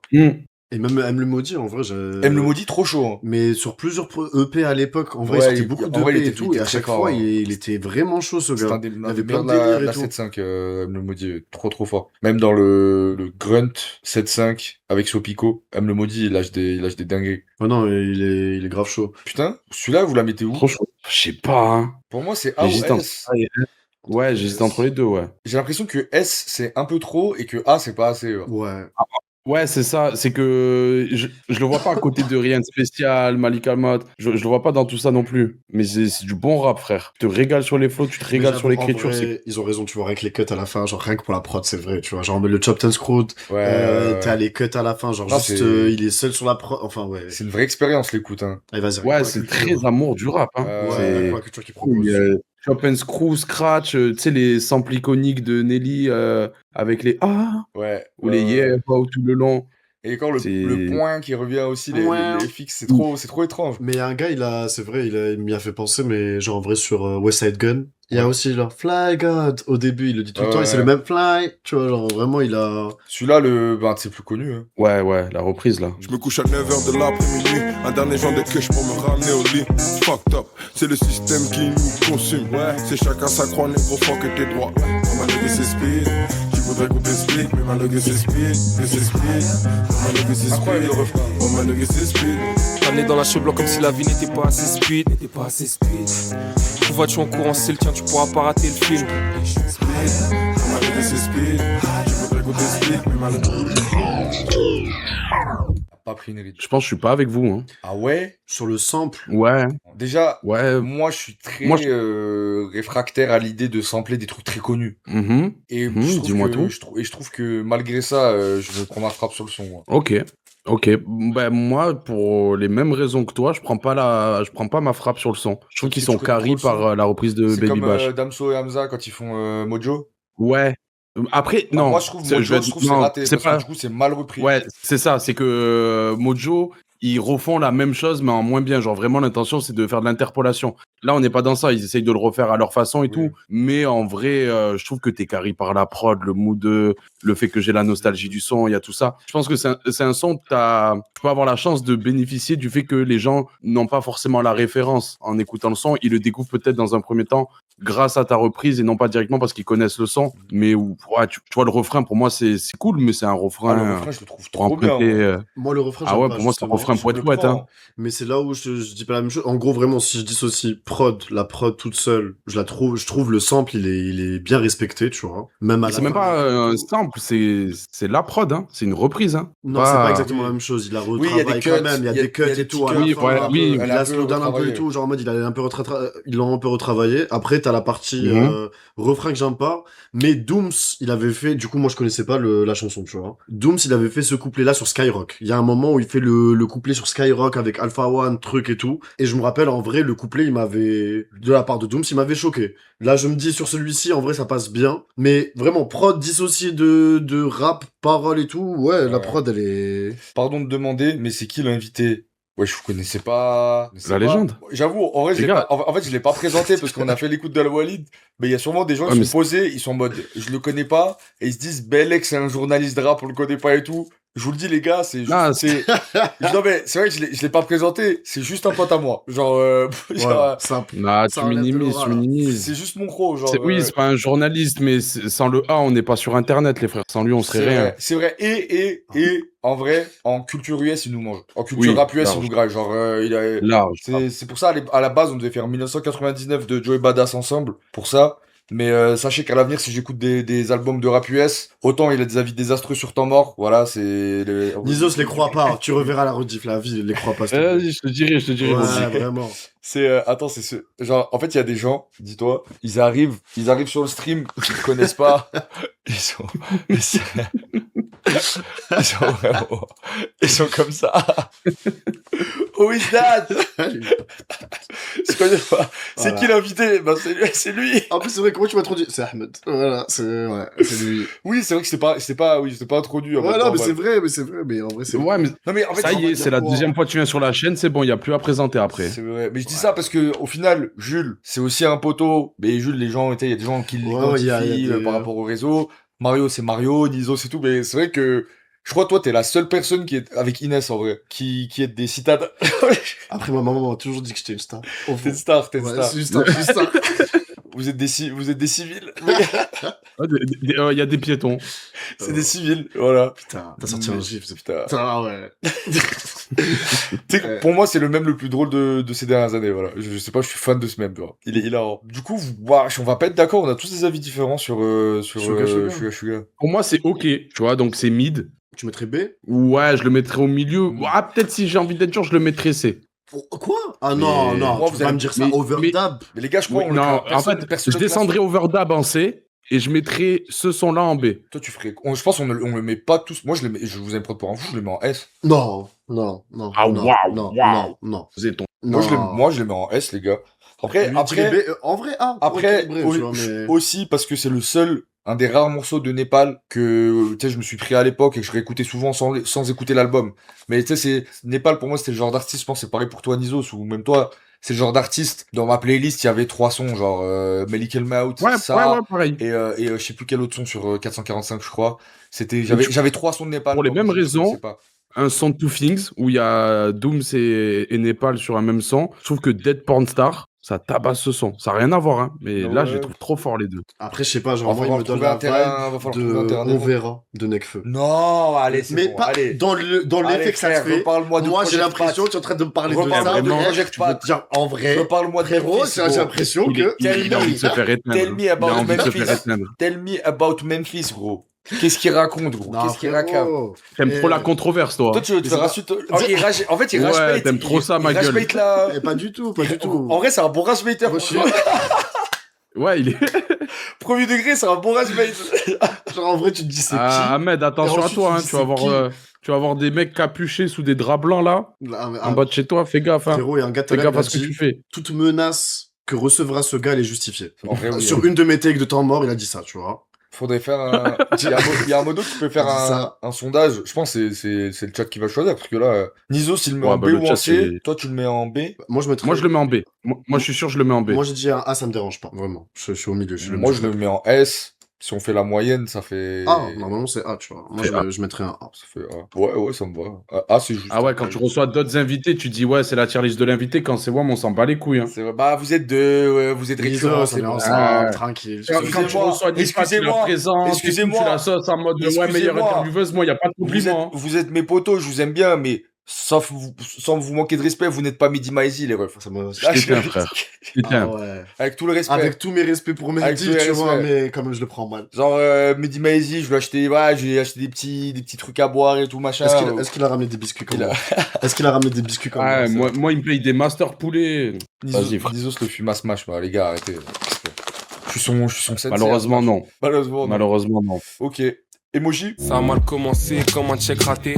[SPEAKER 3] Et même M le maudit, en vrai,
[SPEAKER 2] Elle me maudit trop chaud. Hein.
[SPEAKER 3] Mais sur plusieurs EP à l'époque, en vrai,
[SPEAKER 2] Ouais,
[SPEAKER 3] il sortait beaucoup
[SPEAKER 2] en vrai,
[SPEAKER 3] d'EP
[SPEAKER 2] il
[SPEAKER 3] et tout,
[SPEAKER 2] était
[SPEAKER 3] et à
[SPEAKER 2] très
[SPEAKER 3] chaque
[SPEAKER 2] fort,
[SPEAKER 3] fois,
[SPEAKER 2] hein.
[SPEAKER 3] il était vraiment chaud, ce
[SPEAKER 2] C'est
[SPEAKER 3] gars.
[SPEAKER 2] un des
[SPEAKER 3] Il avait
[SPEAKER 2] meilleurs
[SPEAKER 3] plein de délire
[SPEAKER 2] la
[SPEAKER 3] et tout.
[SPEAKER 2] 7.5, elle me le maudit, trop fort. Même dans le Grunt 7.5 avec Sopico, elle me le maudit, il lâche des dingueries.
[SPEAKER 3] Oh non, il est grave chaud.
[SPEAKER 2] Putain, celui-là, vous la mettez où?
[SPEAKER 4] Trop chaud. Je sais pas, hein.
[SPEAKER 2] Pour moi, c'est A ou
[SPEAKER 4] J'hésite entre
[SPEAKER 2] S.
[SPEAKER 4] A et S. Ouais, j'hésite entre les deux, ouais.
[SPEAKER 2] J'ai l'impression que S, c'est un peu trop et que A, c'est pas assez.
[SPEAKER 3] Ouais.
[SPEAKER 4] Ouais, c'est ça. C'est que je le vois pas à côté de Rien de Spécial, Malik Hamad. Je le vois pas dans tout ça non plus. Mais c'est du bon rap, frère. Tu te régales sur les flows, tu te
[SPEAKER 3] Mais
[SPEAKER 4] régales sur
[SPEAKER 3] j'avoue, en
[SPEAKER 4] l'écriture.
[SPEAKER 3] vrai, ils ont raison, tu vois, rien que les cuts à la fin, genre rien que pour la prod, c'est vrai, tu vois, genre le Chopped and Screwed, t'as les cuts à la fin, genre
[SPEAKER 2] Non,
[SPEAKER 3] juste, il est seul sur la prod, enfin, ouais.
[SPEAKER 2] C'est une vraie expérience, l'écoute. Hein.
[SPEAKER 3] Allez, vas-y,
[SPEAKER 4] Ouais,
[SPEAKER 3] raconte la
[SPEAKER 4] c'est
[SPEAKER 3] culture.
[SPEAKER 4] très amour du rap. Hein.
[SPEAKER 3] Ouais,
[SPEAKER 4] C'est
[SPEAKER 3] raconte la culture qu'ils
[SPEAKER 4] cool.
[SPEAKER 3] proposent.
[SPEAKER 4] Chop and Screw, Scratch, tu sais, les samples iconiques de Nelly avec les Ah
[SPEAKER 2] Ouais.
[SPEAKER 4] ou les Yeah, wow, tout le long.
[SPEAKER 2] Et quand le
[SPEAKER 4] C'est.
[SPEAKER 2] point qui revient aussi, les fixes, c'est trop étrange.
[SPEAKER 3] Mais il y a un gars, c'est vrai, il m'y a fait penser, mais genre en vrai sur West Side Gun, il y a aussi genre Fly God. Au début, il le dit tout le temps, et c'est le même Fly. Tu vois, genre vraiment, il a.
[SPEAKER 2] Celui-là, c'est plus connu. Hein.
[SPEAKER 4] Ouais, la reprise là.
[SPEAKER 6] Je me couche à 9h de l'après-midi, un dernier genre de cush pour me ramener au lit. Fucked up, c'est le système qui nous consume. Ouais, c'est chacun sa croix, négro, fuck tes droits. On m'a levé ses speed, tu voudrais qu'on t'explique, mais m'a levé ses speed, mais c'est speed. On m'a levé ses speed, on m'a levé ses speed.
[SPEAKER 1] T'amener dans la cheveux comme si la vie n'était pas assez speed, Où vas-tu en courant, c'est le tien, tu pourras pas rater le film.
[SPEAKER 6] On m'a levé ses speed, tu voudrais qu'on t'explique, mais m'a levé.
[SPEAKER 2] Pas pris une ride.
[SPEAKER 4] Je pense que je suis pas avec vous. Hein.
[SPEAKER 2] Ah ouais?
[SPEAKER 3] Sur le sample.
[SPEAKER 4] Ouais.
[SPEAKER 2] Déjà,
[SPEAKER 4] Ouais.
[SPEAKER 2] moi je suis très
[SPEAKER 4] Moi,
[SPEAKER 2] réfractaire à l'idée de sampler des trucs très connus.
[SPEAKER 4] Mhm.
[SPEAKER 2] Et
[SPEAKER 4] dis-moi tout.
[SPEAKER 2] je trouve que malgré ça, je vais prendre ma frappe sur le son. Moi.
[SPEAKER 4] Ok. Ben moi, pour les mêmes raisons que toi, je prends pas ma frappe sur le son. Je trouve qu'ils sont carrés par la reprise de
[SPEAKER 2] C'est
[SPEAKER 4] Baby
[SPEAKER 2] comme
[SPEAKER 4] Bash.
[SPEAKER 2] Damso et Hamza quand ils font Mojo.
[SPEAKER 4] Ouais. Après, non.
[SPEAKER 2] Moi je trouve Mojo, c'est raté
[SPEAKER 4] c'est
[SPEAKER 2] parce
[SPEAKER 4] pas.
[SPEAKER 2] que du coup c'est mal repris.
[SPEAKER 4] Ouais, c'est ça. C'est que Mojo, ils refont la même chose, mais en moins bien. Genre vraiment, l'intention, c'est de faire de l'interpolation. Là, on n'est pas dans ça. Ils essayent de le refaire à leur façon et tout. Mais en vrai, je trouve que t'es carré par la prod, le mood, le fait que j'ai la nostalgie du son, il y a tout ça. Je pense que c'est un son, tu peux avoir la chance de bénéficier du fait que les gens n'ont pas forcément la référence en écoutant le son. Ils le découvrent peut-être dans un premier temps grâce à ta reprise et non pas directement parce qu'ils connaissent le son. Mais ouais, tu vois, le refrain, pour moi, c'est cool, mais c'est un refrain.
[SPEAKER 2] Le refrain, je le trouve trop bien.
[SPEAKER 3] Moi, le refrain,
[SPEAKER 4] ah ouais, pour moi, c'est un refrain poète. Hein.
[SPEAKER 3] Mais c'est là où je dis pas la même chose. En gros, vraiment, si je dissocie la prod toute seule, je trouve le sample, il est bien respecté, tu vois. Même à
[SPEAKER 4] c'est même pas un sample, c'est la prod, hein. C'est une reprise. Hein.
[SPEAKER 3] Non, c'est pas exactement la même chose. Il a retravaillé quand même. Il y a des cuts et tout. Il a slow down un peu et tout. Genre en mode, il l'a un peu retravaillé. Après, t'as la partie refrain que j'aime pas. Mais Dooms, il avait fait, du coup, moi je connaissais pas la chanson, tu vois. Dooms, il avait fait ce couplet-là sur Skyrock. Il y a un moment où il fait le couplet sur Skyrock avec Alpha One, truc et tout. Et je me rappelle, en vrai, le couplet, de la part de Dooms, il m'avait choqué. Là, je me dis, sur celui-ci, en vrai, ça passe bien. Mais vraiment, prod dissocié de rap, parole et tout, ouais, la prod, elle est...
[SPEAKER 2] Pardon de demander, mais c'est qui l'invité? Ouais, je vous connaissais pas.
[SPEAKER 4] La légende.
[SPEAKER 2] J'avoue, en vrai, je l'ai pas présenté parce qu'on a fait l'écoute de la Walid. Mais il y a sûrement des gens qui sont posés, ils sont en mode, je le connais pas, et ils se disent, Belek, c'est un journaliste de rap, on le connaît pas et tout. Je vous le dis, les gars, c'est juste, non, mais c'est vrai que je l'ai pas présenté, c'est juste un pote à moi. Genre,
[SPEAKER 3] simple.
[SPEAKER 4] Nah, tu minimises.
[SPEAKER 2] C'est juste mon croc, genre.
[SPEAKER 4] Oui, c'est pas un journaliste, mais sans le A, on n'est pas sur Internet, les frères. Sans lui, on serait rien.
[SPEAKER 2] C'est vrai. Et, en vrai, en culture US, il nous mange. En culture rap US, il nous graille. Genre,
[SPEAKER 4] large.
[SPEAKER 2] C'est pour ça, à la base, on devait faire 1999 de Joey Badass ensemble, pour ça. Mais sachez qu'à l'avenir, si j'écoute des albums de rap US, autant il a des avis désastreux sur Temps Mort, voilà, c'est...
[SPEAKER 3] Nisos les croit pas, tu reverras la rediff, la vie, les croit pas.
[SPEAKER 4] Je te dirai.
[SPEAKER 3] Ouais, vraiment.
[SPEAKER 2] Attends, c'est ce... Genre, en fait, il y a des gens, dis-toi, ils arrivent sur le stream, ils ne connaissent pas, ils sont comme ça. Who is that? Je connais pas. C'est qui l'invité? Ben, c'est lui.
[SPEAKER 3] En plus, c'est vrai, comment tu m'as introduit? C'est Ahmed. Voilà, c'est lui.
[SPEAKER 2] Oui, c'est vrai que c'était pas introduit.
[SPEAKER 3] Ouais, non, mais c'est vrai, mais en vrai, c'est
[SPEAKER 4] ouais, mais
[SPEAKER 2] non, mais en fait,
[SPEAKER 4] ça y est, c'est la deuxième fois que tu viens sur la chaîne, c'est bon, il y a plus à présenter après.
[SPEAKER 2] C'est vrai. Mais je dis ça parce que, au final, Jules, c'est aussi un poteau. Mais Jules, il y a des gens qui l'identifient par rapport au réseau. Mario, c'est Mario. Niso, c'est tout. Mais c'est vrai que, je crois, toi, t'es la seule personne qui est, avec Inès, en vrai, qui est des citadins.
[SPEAKER 3] Après, ma maman m'a toujours dit que j'étais une star.
[SPEAKER 2] T'es une star.
[SPEAKER 3] C'est une star.
[SPEAKER 2] Vous êtes des civils.
[SPEAKER 4] Il y a des piétons.
[SPEAKER 2] C'est des civils, voilà.
[SPEAKER 3] Putain, t'as sorti un gif,
[SPEAKER 2] putain.
[SPEAKER 3] Ouais.
[SPEAKER 2] Pour moi, c'est le même le plus drôle de ces dernières années, voilà. Je sais pas, je suis fan de ce même, tu vois. Il est hilarant. Du coup, on va pas être d'accord, on a tous des avis différents sur Suga.
[SPEAKER 4] Pour moi, c'est ok, tu vois, donc c'est mid.
[SPEAKER 3] Tu mettrais B?
[SPEAKER 4] Ouais, je le mettrais au milieu. Ah, peut-être si j'ai envie d'être dur, je le mettrais C.
[SPEAKER 3] Quoi? Ah non,
[SPEAKER 2] Mais-
[SPEAKER 3] non,
[SPEAKER 2] Moi,
[SPEAKER 3] tu
[SPEAKER 2] vous
[SPEAKER 3] vas
[SPEAKER 2] allez-
[SPEAKER 3] me dire ça,
[SPEAKER 4] mais-
[SPEAKER 3] overdub.
[SPEAKER 2] Mais les gars, je crois
[SPEAKER 4] Oui,
[SPEAKER 2] on
[SPEAKER 4] non,
[SPEAKER 2] le
[SPEAKER 4] en fait, je descendrais Overdub en C et je mettrais ce son-là en B.
[SPEAKER 2] Toi, tu ferais. Je pense qu'on le met pas tous. Moi, je vous aime pas pour un fou, je le mets en S.
[SPEAKER 3] Non, non, non.
[SPEAKER 4] Ah,
[SPEAKER 3] non,
[SPEAKER 4] waouh,
[SPEAKER 3] non,
[SPEAKER 4] waouh.
[SPEAKER 3] non,
[SPEAKER 4] C'est ton.
[SPEAKER 3] non.
[SPEAKER 2] Moi, je le mets en S, les gars. Après,
[SPEAKER 3] Lui, dirait
[SPEAKER 2] après,
[SPEAKER 3] B, en vrai, A. pour
[SPEAKER 2] après
[SPEAKER 3] équilibrer, tu vois, mais...
[SPEAKER 2] aussi parce que c'est le seul, un des rares morceaux de Népal que, tu sais, je me suis pris à l'époque et que je réécoutais souvent sans écouter l'album. Mais tu sais, Népal, pour moi, c'était le genre d'artiste, je pense, c'est pareil pour toi, Nizos, ou même toi. C'est le genre d'artiste. Dans ma playlist, il y avait 3 sons, genre Melik El Maut,
[SPEAKER 4] Ouais,
[SPEAKER 2] ça,
[SPEAKER 4] ouais, pareil.
[SPEAKER 2] et je sais plus quel autre son sur 445, je crois. J'avais 3 sons de Népal.
[SPEAKER 4] Pour les mêmes
[SPEAKER 2] je
[SPEAKER 4] raisons,
[SPEAKER 2] sais pas.
[SPEAKER 4] Un son de Two Things où il y a Dooms et Népal sur un même son. Je trouve que Dead Porn Star, ça tabasse ce son. Ça n'a rien à voir, hein. Mais
[SPEAKER 2] Ouais.
[SPEAKER 4] là, je les trouve trop forts, les deux.
[SPEAKER 3] Après, je sais pas, genre,
[SPEAKER 2] Va
[SPEAKER 3] moi, il
[SPEAKER 2] falloir
[SPEAKER 3] me donne
[SPEAKER 2] trouver
[SPEAKER 3] la
[SPEAKER 2] un terrain, va
[SPEAKER 3] vibe
[SPEAKER 2] falloir trouver un
[SPEAKER 3] de
[SPEAKER 2] terrain
[SPEAKER 3] On verra, de Nekfeu.
[SPEAKER 2] Non, allez, c'est
[SPEAKER 3] Mais
[SPEAKER 2] bon,
[SPEAKER 3] pas
[SPEAKER 2] allez.
[SPEAKER 3] dans l'effet
[SPEAKER 2] Allez,
[SPEAKER 3] que ça
[SPEAKER 2] frère,
[SPEAKER 3] te fait.
[SPEAKER 2] reparle-moi de
[SPEAKER 3] Moi, j'ai
[SPEAKER 2] Project
[SPEAKER 3] l'impression
[SPEAKER 2] Pat.
[SPEAKER 3] que tu es en train de me parler de
[SPEAKER 2] Reparle-moi
[SPEAKER 3] ça.
[SPEAKER 2] de
[SPEAKER 3] mais
[SPEAKER 2] Project Pat.
[SPEAKER 3] genre, en vrai,
[SPEAKER 2] Reparle-moi de
[SPEAKER 3] frérot,
[SPEAKER 2] Memphis,
[SPEAKER 3] j'ai
[SPEAKER 2] gros.
[SPEAKER 3] l'impression que...
[SPEAKER 4] Il a envie de se faire éteindre.
[SPEAKER 2] Tell me
[SPEAKER 4] Il a
[SPEAKER 2] about
[SPEAKER 4] envie de se faire
[SPEAKER 2] Memphis.
[SPEAKER 4] éteindre.
[SPEAKER 2] Tell me about Memphis, gros. Qu'est-ce qu'il raconte, gros?
[SPEAKER 3] Non,
[SPEAKER 2] Qu'est-ce qu'il raconte?
[SPEAKER 3] frérot.
[SPEAKER 4] T'aimes
[SPEAKER 3] Et-
[SPEAKER 4] trop la controverse, toi.
[SPEAKER 2] Toi, tu te
[SPEAKER 3] c'est
[SPEAKER 2] rassures. En fait, il
[SPEAKER 4] Ouais,
[SPEAKER 2] rage-bait.
[SPEAKER 4] t'aimes trop ça, ma gueule.
[SPEAKER 2] Là.
[SPEAKER 3] Eh, pas du tout, pas du tout.
[SPEAKER 2] En vrai, c'est un bon rage-baiter.
[SPEAKER 3] Moi, je suis-
[SPEAKER 4] Ouais, il est.
[SPEAKER 2] Premier degré, c'est un bon rage-bait.
[SPEAKER 3] Genre, en vrai, tu te dis c'est
[SPEAKER 4] Ah, Ahmed, attention
[SPEAKER 3] Et
[SPEAKER 4] à
[SPEAKER 3] ensuite,
[SPEAKER 4] toi,
[SPEAKER 3] tu
[SPEAKER 4] hein.
[SPEAKER 3] dis,
[SPEAKER 4] Tu vas
[SPEAKER 3] c'est
[SPEAKER 4] tu vas avoir des mecs capuchés sous des draps blancs, là,
[SPEAKER 3] qui
[SPEAKER 4] en bas de chez toi. Fais gaffe, hein.
[SPEAKER 3] Frérot, il y a un gars tout
[SPEAKER 4] Fais
[SPEAKER 3] à l'heure
[SPEAKER 4] gaffe
[SPEAKER 3] qui
[SPEAKER 4] à ce
[SPEAKER 3] a
[SPEAKER 4] que tu
[SPEAKER 3] dit
[SPEAKER 4] fais.
[SPEAKER 3] toute menace que recevra ce gars, elle est justifiée.
[SPEAKER 2] En vrai, oui,
[SPEAKER 3] Sur
[SPEAKER 2] hein.
[SPEAKER 3] une de mes takes de temps mort, il a dit ça, tu vois.
[SPEAKER 2] Faudrait faire un. Il y a un modo qui peut faire un sondage. Je pense que c'est le chat qui va choisir. Parce que là, Nizo, s'il le met
[SPEAKER 4] Ouais,
[SPEAKER 2] en
[SPEAKER 4] bah,
[SPEAKER 2] B
[SPEAKER 4] le
[SPEAKER 2] ou en
[SPEAKER 4] chat,
[SPEAKER 2] C,
[SPEAKER 4] c'est-
[SPEAKER 2] toi, tu le mets en B.
[SPEAKER 3] Moi, je mettrais...
[SPEAKER 4] Moi, je le mets en B. Moi, je suis sûr, je le mets en B.
[SPEAKER 3] Moi, j'ai dit un A, ça me dérange pas, vraiment. Je suis au milieu.
[SPEAKER 2] Moi, je le mets en S. Si on fait la moyenne, ça fait.
[SPEAKER 3] A, normalement, c'est A, tu vois. Moi, je mettrais un A.
[SPEAKER 2] Ça fait A. Ouais, ça me va. A, c'est juste.
[SPEAKER 4] Ah ouais, quand tu reçois d'autres invités, tu dis ouais, c'est la tier list de l'invité. Quand c'est WAM, on s'en bat les couilles. Hein.
[SPEAKER 2] C'est vrai. Bah, vous êtes deux, vous êtes récurrents,
[SPEAKER 3] Nizo,
[SPEAKER 2] c'est
[SPEAKER 3] ça
[SPEAKER 2] bon.
[SPEAKER 3] ensemble,
[SPEAKER 4] Ouais.
[SPEAKER 3] tranquille.
[SPEAKER 4] Quand tu
[SPEAKER 2] Excusez-moi,
[SPEAKER 4] reçois des potes, tu la
[SPEAKER 2] excusez-moi,
[SPEAKER 4] présentes,
[SPEAKER 2] excusez-moi.
[SPEAKER 4] tu la sauces en mode ouais, meilleure
[SPEAKER 2] Excusez-moi.
[SPEAKER 4] intervieweuse, moi, il n'y a pas de compliment. hein.
[SPEAKER 2] Vous êtes mes potos, je vous aime bien, mais sans vous manquer de respect, vous n'êtes pas Mehdi Maizi, les refs.
[SPEAKER 3] Ça me...
[SPEAKER 4] Je t'éteins, frère. Putain.
[SPEAKER 3] Ah ouais.
[SPEAKER 2] Avec tout le respect.
[SPEAKER 3] Avec tous mes respects pour
[SPEAKER 2] Avec
[SPEAKER 3] Mehdi,
[SPEAKER 2] tous les
[SPEAKER 3] tu vois,
[SPEAKER 2] respects.
[SPEAKER 3] mais quand même, je le prends mal.
[SPEAKER 2] Genre, Mehdi Maizi, je lui ai acheté, j'ai acheté des petits trucs à boire et tout, machin.
[SPEAKER 3] Est-ce qu'il a ramené des biscuits comme
[SPEAKER 2] Il a-
[SPEAKER 3] moi Est-ce qu'il a ramené des biscuits comme
[SPEAKER 4] Ouais,
[SPEAKER 3] moi
[SPEAKER 4] moi, il me paye des master poulets. Vas-y, frère.
[SPEAKER 2] Nisos le fume à smash, bah, les gars, arrêtez. Je suis son sensei,
[SPEAKER 4] Malheureusement, non.
[SPEAKER 2] Malheureusement, non.
[SPEAKER 4] Malheureusement, non.
[SPEAKER 2] Ok. Emoji.
[SPEAKER 6] Ça a mal commencé comme un check raté.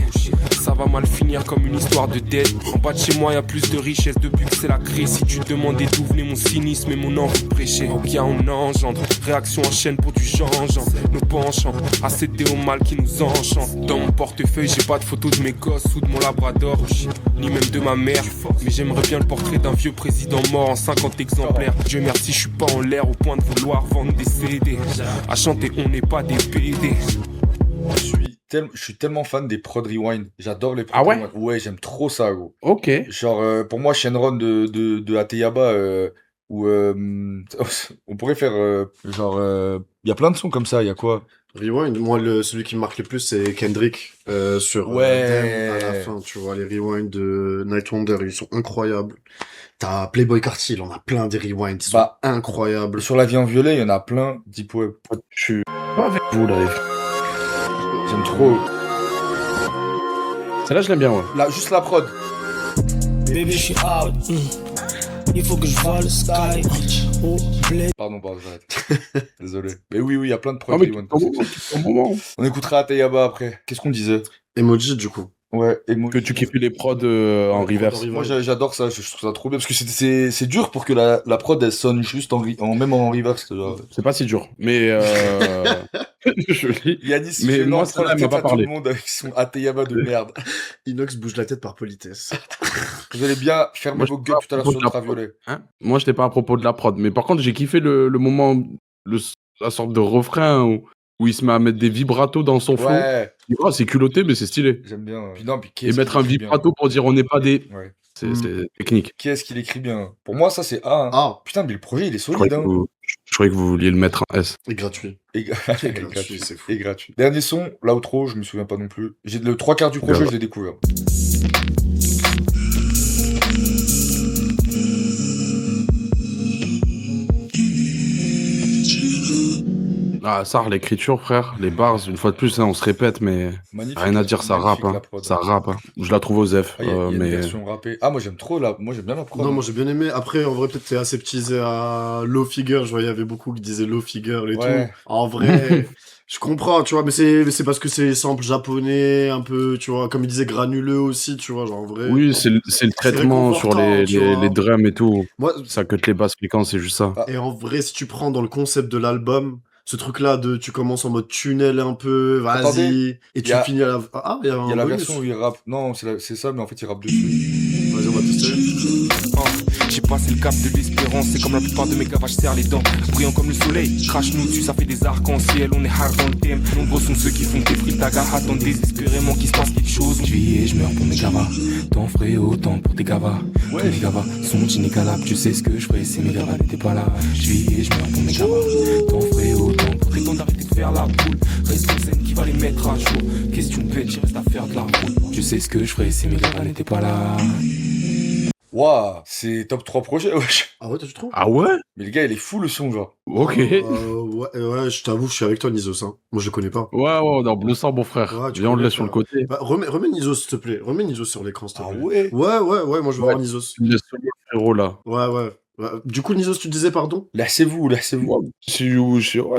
[SPEAKER 6] Ça va mal finir comme une histoire de dette. En bas de chez moi, y a plus de richesse depuis que c'est la crise. Si tu te demandais d'où venait mon cynisme et mon envie de prêcher. Ok, on engendre. Réaction en chaîne pour du genre. Nos penchants à céder au mal qui nous enchante. Dans mon portefeuille, j'ai pas de photos de mes gosses ou de mon labrador. Ni même de ma mère. Mais j'aimerais bien le portrait d'un vieux président mort en 50 exemplaires. Dieu merci, je suis pas en l'air au point de vouloir vendre des CD. À chanter, on n'est pas des BD.
[SPEAKER 2] Je suis tellement fan des prod rewind. J'adore les prod
[SPEAKER 4] Ah ouais
[SPEAKER 2] rewind. Ouais, j'aime trop ça, gros.
[SPEAKER 4] Ok.
[SPEAKER 2] Genre, pour moi, Shenron de Ateyaba, où on pourrait faire, il y a plein de sons comme ça, il y a quoi?
[SPEAKER 3] Rewind, moi, celui qui me marque le plus, c'est Kendrick, sur
[SPEAKER 2] Ouais.
[SPEAKER 3] Damn, à la fin, tu vois, les rewinds de Night Wonder, ils sont incroyables. T'as Playboy Carty, il en a plein des rewinds, ils sont
[SPEAKER 2] Bah,
[SPEAKER 3] incroyables.
[SPEAKER 2] Sur La Vie en Violet, il y en a plein, Deep Web.
[SPEAKER 4] Je suis pas avec vous, là.
[SPEAKER 2] J'aime trop.
[SPEAKER 4] Celle-là, je l'aime bien, ouais.
[SPEAKER 2] Là, juste la prod.
[SPEAKER 9] Baby, je suis out. Il faut que je vois le sky. Oh, bled.
[SPEAKER 2] Pardon, j'arrête. Désolé. Mais oui, il y a plein de prod
[SPEAKER 4] Ah, mais
[SPEAKER 2] rewind.
[SPEAKER 4] un moment.
[SPEAKER 2] On écoutera Ateyaba après. Qu'est-ce qu'on disait?
[SPEAKER 3] Emoji, du coup.
[SPEAKER 2] Ouais, Emoji.
[SPEAKER 4] Que tu kiffes les prods en reverse.
[SPEAKER 2] Moi, j'adore ça, je trouve ça trop bien, parce que c'est dur pour que la prod, elle sonne juste même en reverse. Genre.
[SPEAKER 4] C'est pas si dur. Mais joli.
[SPEAKER 2] Yanis,
[SPEAKER 4] Mais
[SPEAKER 2] fait
[SPEAKER 4] moi,
[SPEAKER 2] l'entre
[SPEAKER 4] ça,
[SPEAKER 2] la
[SPEAKER 4] elle m'a
[SPEAKER 2] tête
[SPEAKER 4] pas
[SPEAKER 2] à tout
[SPEAKER 4] parlé.
[SPEAKER 2] le monde avec son Ateyaba de merde.
[SPEAKER 3] Inox bouge la tête par politesse.
[SPEAKER 2] Vous allez bien fermer
[SPEAKER 4] Moi,
[SPEAKER 2] vos
[SPEAKER 4] je
[SPEAKER 2] gueules tout à l'heure
[SPEAKER 4] sais
[SPEAKER 2] sur
[SPEAKER 4] pas,
[SPEAKER 2] Ultraviolet.
[SPEAKER 4] Hein moi, j'étais pas à propos de la prod. Mais par contre, j'ai kiffé le moment, la sorte de refrain où il se met à mettre des vibratos dans son flow.
[SPEAKER 2] Ouais,
[SPEAKER 4] Oh, c'est culotté, mais c'est stylé.
[SPEAKER 2] j'aime bien. Puis non, puis
[SPEAKER 4] Et mettre un vibrato pour dire on n'est pas des.
[SPEAKER 2] Ouais.
[SPEAKER 4] C'est technique.
[SPEAKER 2] Qui est-ce qui l'écrit bien? Pour moi, ça, c'est A. Hein.
[SPEAKER 3] Ah,
[SPEAKER 2] Putain, mais le projet, il est
[SPEAKER 4] Je croyais,
[SPEAKER 2] solide. Hein.
[SPEAKER 4] je croyais que vous vouliez le mettre en S.
[SPEAKER 3] et gratuit.
[SPEAKER 2] Et
[SPEAKER 3] gratuit,
[SPEAKER 2] gratuit.
[SPEAKER 3] c'est fou.
[SPEAKER 2] Et gratuit. Dernier son, l'outro, je me souviens pas non plus. J'ai le 3/4 du projet, je l'ai découvert.
[SPEAKER 4] Ah, ça, l'écriture, frère, les bars, une fois de plus, hein, on se répète, mais
[SPEAKER 2] Magnifique.
[SPEAKER 4] rien à dire, ça rappe.
[SPEAKER 2] Magnifique, la
[SPEAKER 4] Hein.
[SPEAKER 2] prod.
[SPEAKER 4] Ça rappe. Hein. Je la trouve aux F.
[SPEAKER 2] Ah, il y a une
[SPEAKER 4] mais
[SPEAKER 2] version rappée. Ah, moi j'aime trop moi j'aime bien la prod.
[SPEAKER 3] Non, moi j'ai bien aimé. Après, en vrai, peut-être t'es aseptisé à Low Figure. Je voyais, il y avait beaucoup qui disaient Low Figure et
[SPEAKER 2] Ouais.
[SPEAKER 3] tout. En vrai, je comprends, tu vois, mais c'est parce que c'est sample japonais, un peu, tu vois, comme il disait granuleux aussi, tu vois, genre en vrai.
[SPEAKER 4] oui, c'est le traitement sur
[SPEAKER 3] réconfortant, tu vois.
[SPEAKER 4] les drums et tout.
[SPEAKER 3] Moi,
[SPEAKER 4] Ça cut les basses fréquences, c'est juste ça.
[SPEAKER 3] et en vrai, si tu prends dans le concept de l'album, ce truc-là de tu commences en mode tunnel un peu, vas-y,
[SPEAKER 2] Attendez,
[SPEAKER 3] et
[SPEAKER 2] y
[SPEAKER 3] tu
[SPEAKER 2] a-
[SPEAKER 3] finis à la. Ah, il y a un
[SPEAKER 2] Il y a la
[SPEAKER 3] bonus.
[SPEAKER 2] version où il rappe. Non, c'est ça, mais en fait il rappe dessus.
[SPEAKER 3] Vas-y, on va tester.
[SPEAKER 6] J'ai passé le cap de l'espérance, c'est comme la plupart de mes gars, je serre les dents. Brillant comme le soleil, crache-nous dessus, ça fait des arcs-en-ciel. On est hard dans le thème, nombreux sont ceux qui font des frites à gars, attendent désespérément qu'il se passe quelque chose. Je vis et je meurs pour mes gavas, t'en ferais autant pour tes gavas. Tous mes gavas sont inécalables, tu sais ce que je ferais si mes gavas n'étaient pas là. Je vis et je meurs pour mes gavas, t'en ferais autant pour prétendre arrêter de faire la poule. Reste une scène qui va les mettre à jour. Question bête, j'y reste à faire de la roule. Tu sais ce que je ferais si mes gavas n'étaient pas là.
[SPEAKER 2] Waouh, c'est top 3 projets, wesh.
[SPEAKER 3] Ah ouais, tu trouves?
[SPEAKER 4] Ah ouais?
[SPEAKER 2] Mais le gars, il est fou le son, genre.
[SPEAKER 4] Ok.
[SPEAKER 3] Ouais, je t'avoue, je suis avec toi, Nizos. Hein. Moi, je le connais pas.
[SPEAKER 4] Ouais, non, bleu sang, mon frère.
[SPEAKER 3] Ouais, tu
[SPEAKER 4] Viens, on le
[SPEAKER 3] connais,
[SPEAKER 4] laisse sur le
[SPEAKER 3] frère.
[SPEAKER 4] côté.
[SPEAKER 3] Bah, remets Nizos, s'il te plaît. Remets Nizos sur l'écran, s'il te
[SPEAKER 2] Ah
[SPEAKER 3] plaît.
[SPEAKER 2] ouais?
[SPEAKER 3] Ouais, moi, je veux
[SPEAKER 4] Ouais.
[SPEAKER 3] voir Nizos.
[SPEAKER 4] Tu me laisses sur le frérot, là.
[SPEAKER 3] Ouais. Du coup, Nizos, tu disais pardon?
[SPEAKER 2] Laissez-vous.
[SPEAKER 4] Ouais,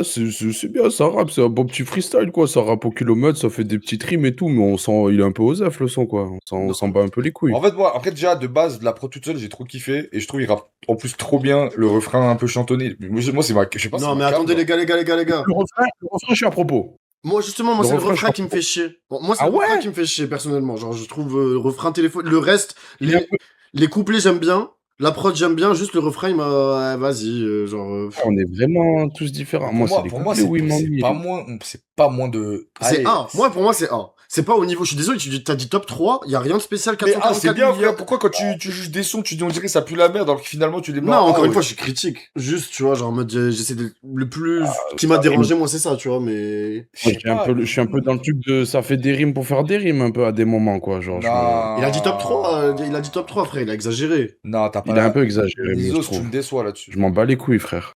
[SPEAKER 4] c'est bien, ça rappe, c'est un bon petit freestyle, quoi. Ça rappe au kilomètre, ça fait des petites rimes et tout, mais on sent, il est un peu aux F, le son, quoi. On s'en bat un peu les couilles.
[SPEAKER 2] En fait, moi, après, déjà, de base, la prod toute seule, j'ai trop kiffé. Et je trouve il rappe en plus trop bien le refrain un peu chantonné. Moi, c'est ma. Je sais pas, c'est
[SPEAKER 3] Non,
[SPEAKER 2] ma
[SPEAKER 3] mais
[SPEAKER 2] came,
[SPEAKER 3] attendez,
[SPEAKER 2] genre.
[SPEAKER 3] les gars.
[SPEAKER 4] Le refrain, je suis à propos.
[SPEAKER 3] Moi, justement,
[SPEAKER 4] Le
[SPEAKER 3] c'est le
[SPEAKER 4] refrain,
[SPEAKER 3] refrain
[SPEAKER 4] je
[SPEAKER 3] qui me
[SPEAKER 4] comprends.
[SPEAKER 3] fait chier. Bon, moi, c'est
[SPEAKER 4] Ah
[SPEAKER 3] le refrain
[SPEAKER 4] ouais?
[SPEAKER 3] qui me fait chier, personnellement. Genre, je trouve le refrain téléphone. Le reste,
[SPEAKER 4] Il est un
[SPEAKER 3] les couplets, j'aime bien. La prod, j'aime bien. Juste le refrain, il m'a. Vas-y,
[SPEAKER 4] On est vraiment tous différents. Moi, c'est les
[SPEAKER 2] Pour moi,
[SPEAKER 4] couplets où il
[SPEAKER 2] c'est
[SPEAKER 4] m'ennuie.
[SPEAKER 2] pas moins de.
[SPEAKER 3] C'est
[SPEAKER 2] Allez,
[SPEAKER 3] 1. Moi, pour moi, c'est 1. C'est pas au niveau. Je suis désolé, t'as dit top 3. Il y a rien de spécial.
[SPEAKER 2] Mais c'est
[SPEAKER 3] 444
[SPEAKER 2] bien,
[SPEAKER 3] milliards.
[SPEAKER 2] frère. Pourquoi quand tu juges des sons, tu dis on dirait que ça pue la merde alors que finalement tu les mets
[SPEAKER 3] Non,
[SPEAKER 2] en
[SPEAKER 3] encore
[SPEAKER 2] A,
[SPEAKER 3] une fois,
[SPEAKER 2] ouais.
[SPEAKER 3] je suis critique. Juste, tu vois, genre en mode, j'essaie de. Le plus. Qui
[SPEAKER 4] ça
[SPEAKER 3] m'a dérangé,
[SPEAKER 4] rime.
[SPEAKER 3] moi, c'est ça, tu vois, mais.
[SPEAKER 2] Je sais pas.
[SPEAKER 4] Je suis un peu dans le truc de ça fait des rimes pour faire des rimes un peu à des moments, quoi. Genre,
[SPEAKER 2] Non.
[SPEAKER 3] Il a dit top 3, frère, il a exagéré.
[SPEAKER 2] Non, t'as pas
[SPEAKER 4] il est un peu exagéré, mais je
[SPEAKER 2] Nizos, tu
[SPEAKER 4] trouve.
[SPEAKER 2] me déçois là-dessus.
[SPEAKER 4] Je m'en bats les couilles, frère.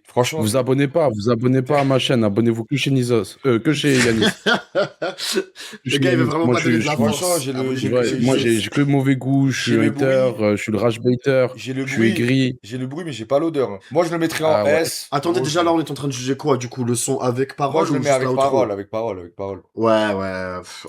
[SPEAKER 2] Franchement.
[SPEAKER 4] Vous abonnez pas à ma chaîne. Abonnez-vous que chez Nizos. Que chez Yanis.
[SPEAKER 3] Le gars, il veut vraiment
[SPEAKER 4] Moi,
[SPEAKER 3] pas
[SPEAKER 4] je
[SPEAKER 3] donner de
[SPEAKER 4] suis-
[SPEAKER 3] la
[SPEAKER 2] Franchement,
[SPEAKER 3] force.
[SPEAKER 2] j'ai le-
[SPEAKER 3] Ah, oui,
[SPEAKER 2] j'ai-
[SPEAKER 4] Ouais, moi, j'ai que le mauvais goût, je suis
[SPEAKER 2] J'ai le
[SPEAKER 4] hater, je suis le rage baiter,
[SPEAKER 2] J'ai le
[SPEAKER 4] je suis
[SPEAKER 2] bruit.
[SPEAKER 4] aigri.
[SPEAKER 2] J'ai le bruit, mais j'ai pas l'odeur. Moi, je le mettrais en
[SPEAKER 4] Ah ouais.
[SPEAKER 2] S.
[SPEAKER 3] Attendez,
[SPEAKER 2] Gros,
[SPEAKER 3] déjà
[SPEAKER 2] je-
[SPEAKER 3] là, on est en train de juger quoi, du coup, le son avec parole
[SPEAKER 2] Moi, je
[SPEAKER 3] ou
[SPEAKER 2] le mets
[SPEAKER 3] juste
[SPEAKER 2] avec
[SPEAKER 3] l'outro?
[SPEAKER 2] parole, avec parole.
[SPEAKER 3] Ouais,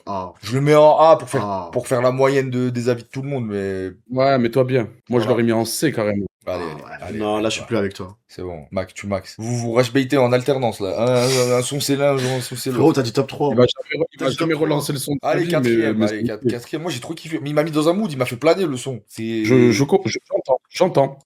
[SPEAKER 3] ah.
[SPEAKER 2] Je le mets en A
[SPEAKER 3] Ah.
[SPEAKER 2] pour faire la moyenne des avis de tout le monde, mais.
[SPEAKER 4] Ouais, mais toi bien. Moi, je
[SPEAKER 2] Voilà.
[SPEAKER 4] l'aurais mis en C carrément.
[SPEAKER 2] Allez.
[SPEAKER 3] Non, là, je suis plus avec toi.
[SPEAKER 2] C'est bon. Mac, tu max. Vous rushbaitez en alternance, là. Un son c'est l'un, un son c'est
[SPEAKER 3] Frérot,
[SPEAKER 2] l'autre.
[SPEAKER 3] t'as dit top 3.
[SPEAKER 4] Il va
[SPEAKER 3] T'as dit
[SPEAKER 4] jamais
[SPEAKER 3] top trois.
[SPEAKER 4] relancer le son de sa
[SPEAKER 2] Allez,
[SPEAKER 4] vie,
[SPEAKER 2] quatrième.
[SPEAKER 4] mais
[SPEAKER 2] Allez,
[SPEAKER 4] c'est ok.
[SPEAKER 2] quatrième. Moi, j'ai trop kiffé. Mais il m'a mis dans un mood, il m'a fait planer le son. C'est.
[SPEAKER 4] J'entends.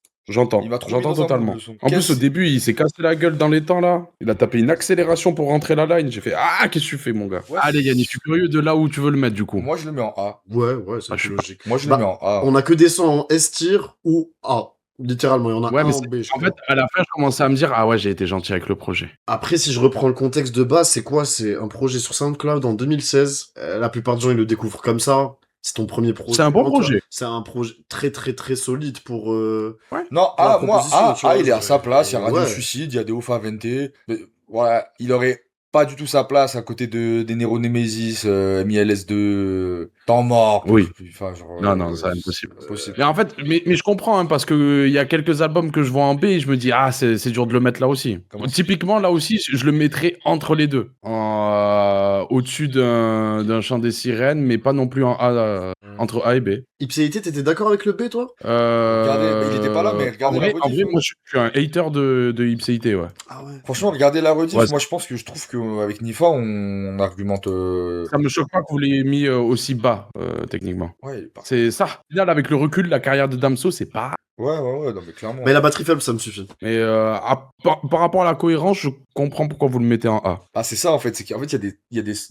[SPEAKER 2] Il m'a trop mis
[SPEAKER 4] J'entends
[SPEAKER 2] dans un
[SPEAKER 4] totalement.
[SPEAKER 2] mood, le son.
[SPEAKER 4] En plus,
[SPEAKER 2] Qu'est-ce-
[SPEAKER 4] au début, il s'est cassé la gueule dans les temps, là. Il a tapé une accélération pour rentrer la line. J'ai fait, ah, qu'est-ce que tu fais, mon gars?
[SPEAKER 2] Ouais.
[SPEAKER 4] Allez, Yannick, je suis curieux de là où tu veux le mettre, du coup.
[SPEAKER 2] Moi, je le mets en A.
[SPEAKER 3] Ouais, c'est
[SPEAKER 4] Ah, je
[SPEAKER 3] plus
[SPEAKER 4] suis
[SPEAKER 3] logique.
[SPEAKER 2] Moi, je
[SPEAKER 3] Bah,
[SPEAKER 2] le mets en A.
[SPEAKER 3] On a que des sons en S tier ou A. Littéralement, il y en a
[SPEAKER 4] Ouais,
[SPEAKER 3] un
[SPEAKER 4] mais
[SPEAKER 3] en B, je
[SPEAKER 4] en
[SPEAKER 3] crois.
[SPEAKER 4] fait, à la fin, je commençais à me dire, ah ouais, j'ai été gentil avec le projet.
[SPEAKER 3] Après, si je reprends le contexte de base, c'est quoi? C'est un projet sur SoundCloud en 2016. La plupart des gens, ils le découvrent comme ça. C'est ton premier projet.
[SPEAKER 4] C'est un bon projet.
[SPEAKER 3] C'est un projet très, très, très solide pour...
[SPEAKER 2] Non,
[SPEAKER 3] Pour la
[SPEAKER 2] A, moi,
[SPEAKER 3] proposition,
[SPEAKER 2] A,
[SPEAKER 3] tu vois,
[SPEAKER 2] il est à
[SPEAKER 3] genre,
[SPEAKER 2] sa place. Il y a Radio
[SPEAKER 3] ouais.
[SPEAKER 2] Suicide, il y a des Ofa Vente. Mais, ouais, il aurait pas du tout sa place à côté des Nero Nemesis, MILS2, Temps Mort.
[SPEAKER 4] Oui.
[SPEAKER 2] Enfin, genre,
[SPEAKER 4] Non, c'est impossible.
[SPEAKER 2] Impossible.
[SPEAKER 4] Mais en fait, mais je comprends, hein, parce que il y a quelques albums que je vois en B et je me dis, ah, c'est dur de le mettre là aussi.
[SPEAKER 2] Comment ça
[SPEAKER 4] Typiquement, là aussi, je le mettrais entre les deux. Au-dessus d'un chant des sirènes, mais pas non plus en A, entre A et B.
[SPEAKER 3] Ipséité, t'étais d'accord avec le B, toi?
[SPEAKER 2] Regardez, il était pas là, mais regardez
[SPEAKER 4] en vrai,
[SPEAKER 2] la rediff,
[SPEAKER 4] moi, je suis un hater de Ipséité, ouais.
[SPEAKER 3] Ah ouais.
[SPEAKER 2] Franchement, regardez la rediff.
[SPEAKER 4] Ouais,
[SPEAKER 2] Moi, je trouve qu'avec Nifa, on argumente.
[SPEAKER 4] Ça me choque pas que vous l'ayez mis aussi bas, techniquement.
[SPEAKER 2] Ouais, il est pas-
[SPEAKER 4] C'est ça. Au final, avec le recul, la carrière de Damso, c'est pas.
[SPEAKER 2] ouais, non, mais clairement.
[SPEAKER 3] Mais la batterie faible, ça me suffit.
[SPEAKER 4] Mais par rapport à la cohérence, je comprends pourquoi vous le mettez en A.
[SPEAKER 2] Ah, c'est ça, en fait. C'est qu'en fait, il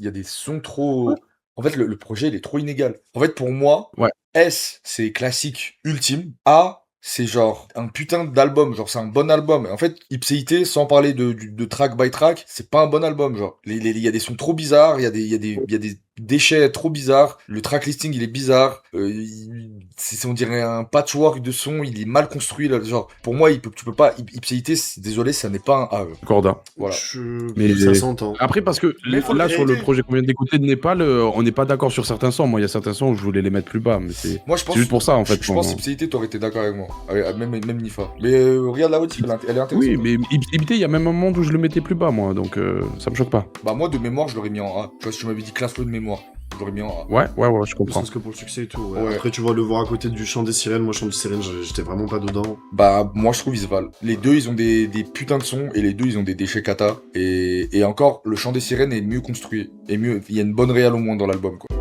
[SPEAKER 2] y a des sons trop. En fait, le projet, il est trop inégal. En fait, pour moi,
[SPEAKER 4] Ouais.
[SPEAKER 2] S, c'est classique ultime. A, c'est genre un putain d'album. Genre, c'est un bon album. Et en fait, Ipséité, sans parler de track by track, c'est pas un bon album. Genre, il y a des sons trop bizarres. Il y a des déchet trop bizarre, le track listing il est bizarre, on dirait un patchwork de son, il est mal construit là, genre pour moi tu peux pas Ipséité, désolé, ça n'est pas un A.
[SPEAKER 4] Corda.
[SPEAKER 2] Voilà.
[SPEAKER 4] Mais
[SPEAKER 3] ça s'entend.
[SPEAKER 4] Après, parce que
[SPEAKER 3] Mais faut
[SPEAKER 4] là,
[SPEAKER 3] le
[SPEAKER 4] sur le
[SPEAKER 3] aider.
[SPEAKER 4] projet qu'on vient d'écouter de Népal, on n'est pas d'accord sur certains sons. Moi, il y a certains sons où je voulais les mettre plus bas, mais c'est
[SPEAKER 2] Moi je pense
[SPEAKER 4] juste pour ça, en fait.
[SPEAKER 2] je pense Ipséité t'aurais été d'accord avec moi, même Nifa. Mais regarde la haute, elle est intéressante.
[SPEAKER 4] Oui, mais Ipséité, il y a même un monde où je le mettais plus bas, moi, donc ça me choque pas.
[SPEAKER 2] Bah moi de mémoire je l'aurais mis en A. Tu vois, si tu m'avais dit classe-le de mémoire, je l'aurais mis en A.
[SPEAKER 4] Ouais, je comprends.
[SPEAKER 3] Parce que pour le succès et tout. Ouais.
[SPEAKER 2] Ouais.
[SPEAKER 3] Après, tu vois, le voir à côté du chant des sirènes. Moi, chant des sirènes, j'étais vraiment pas dedans.
[SPEAKER 2] Bah moi je trouve ils se valent. Les deux ils ont des putains de sons et les deux ils ont des déchets kata. Et encore le chant des sirènes est mieux construit. Et mieux, il y a une bonne réal au moins dans l'album quoi.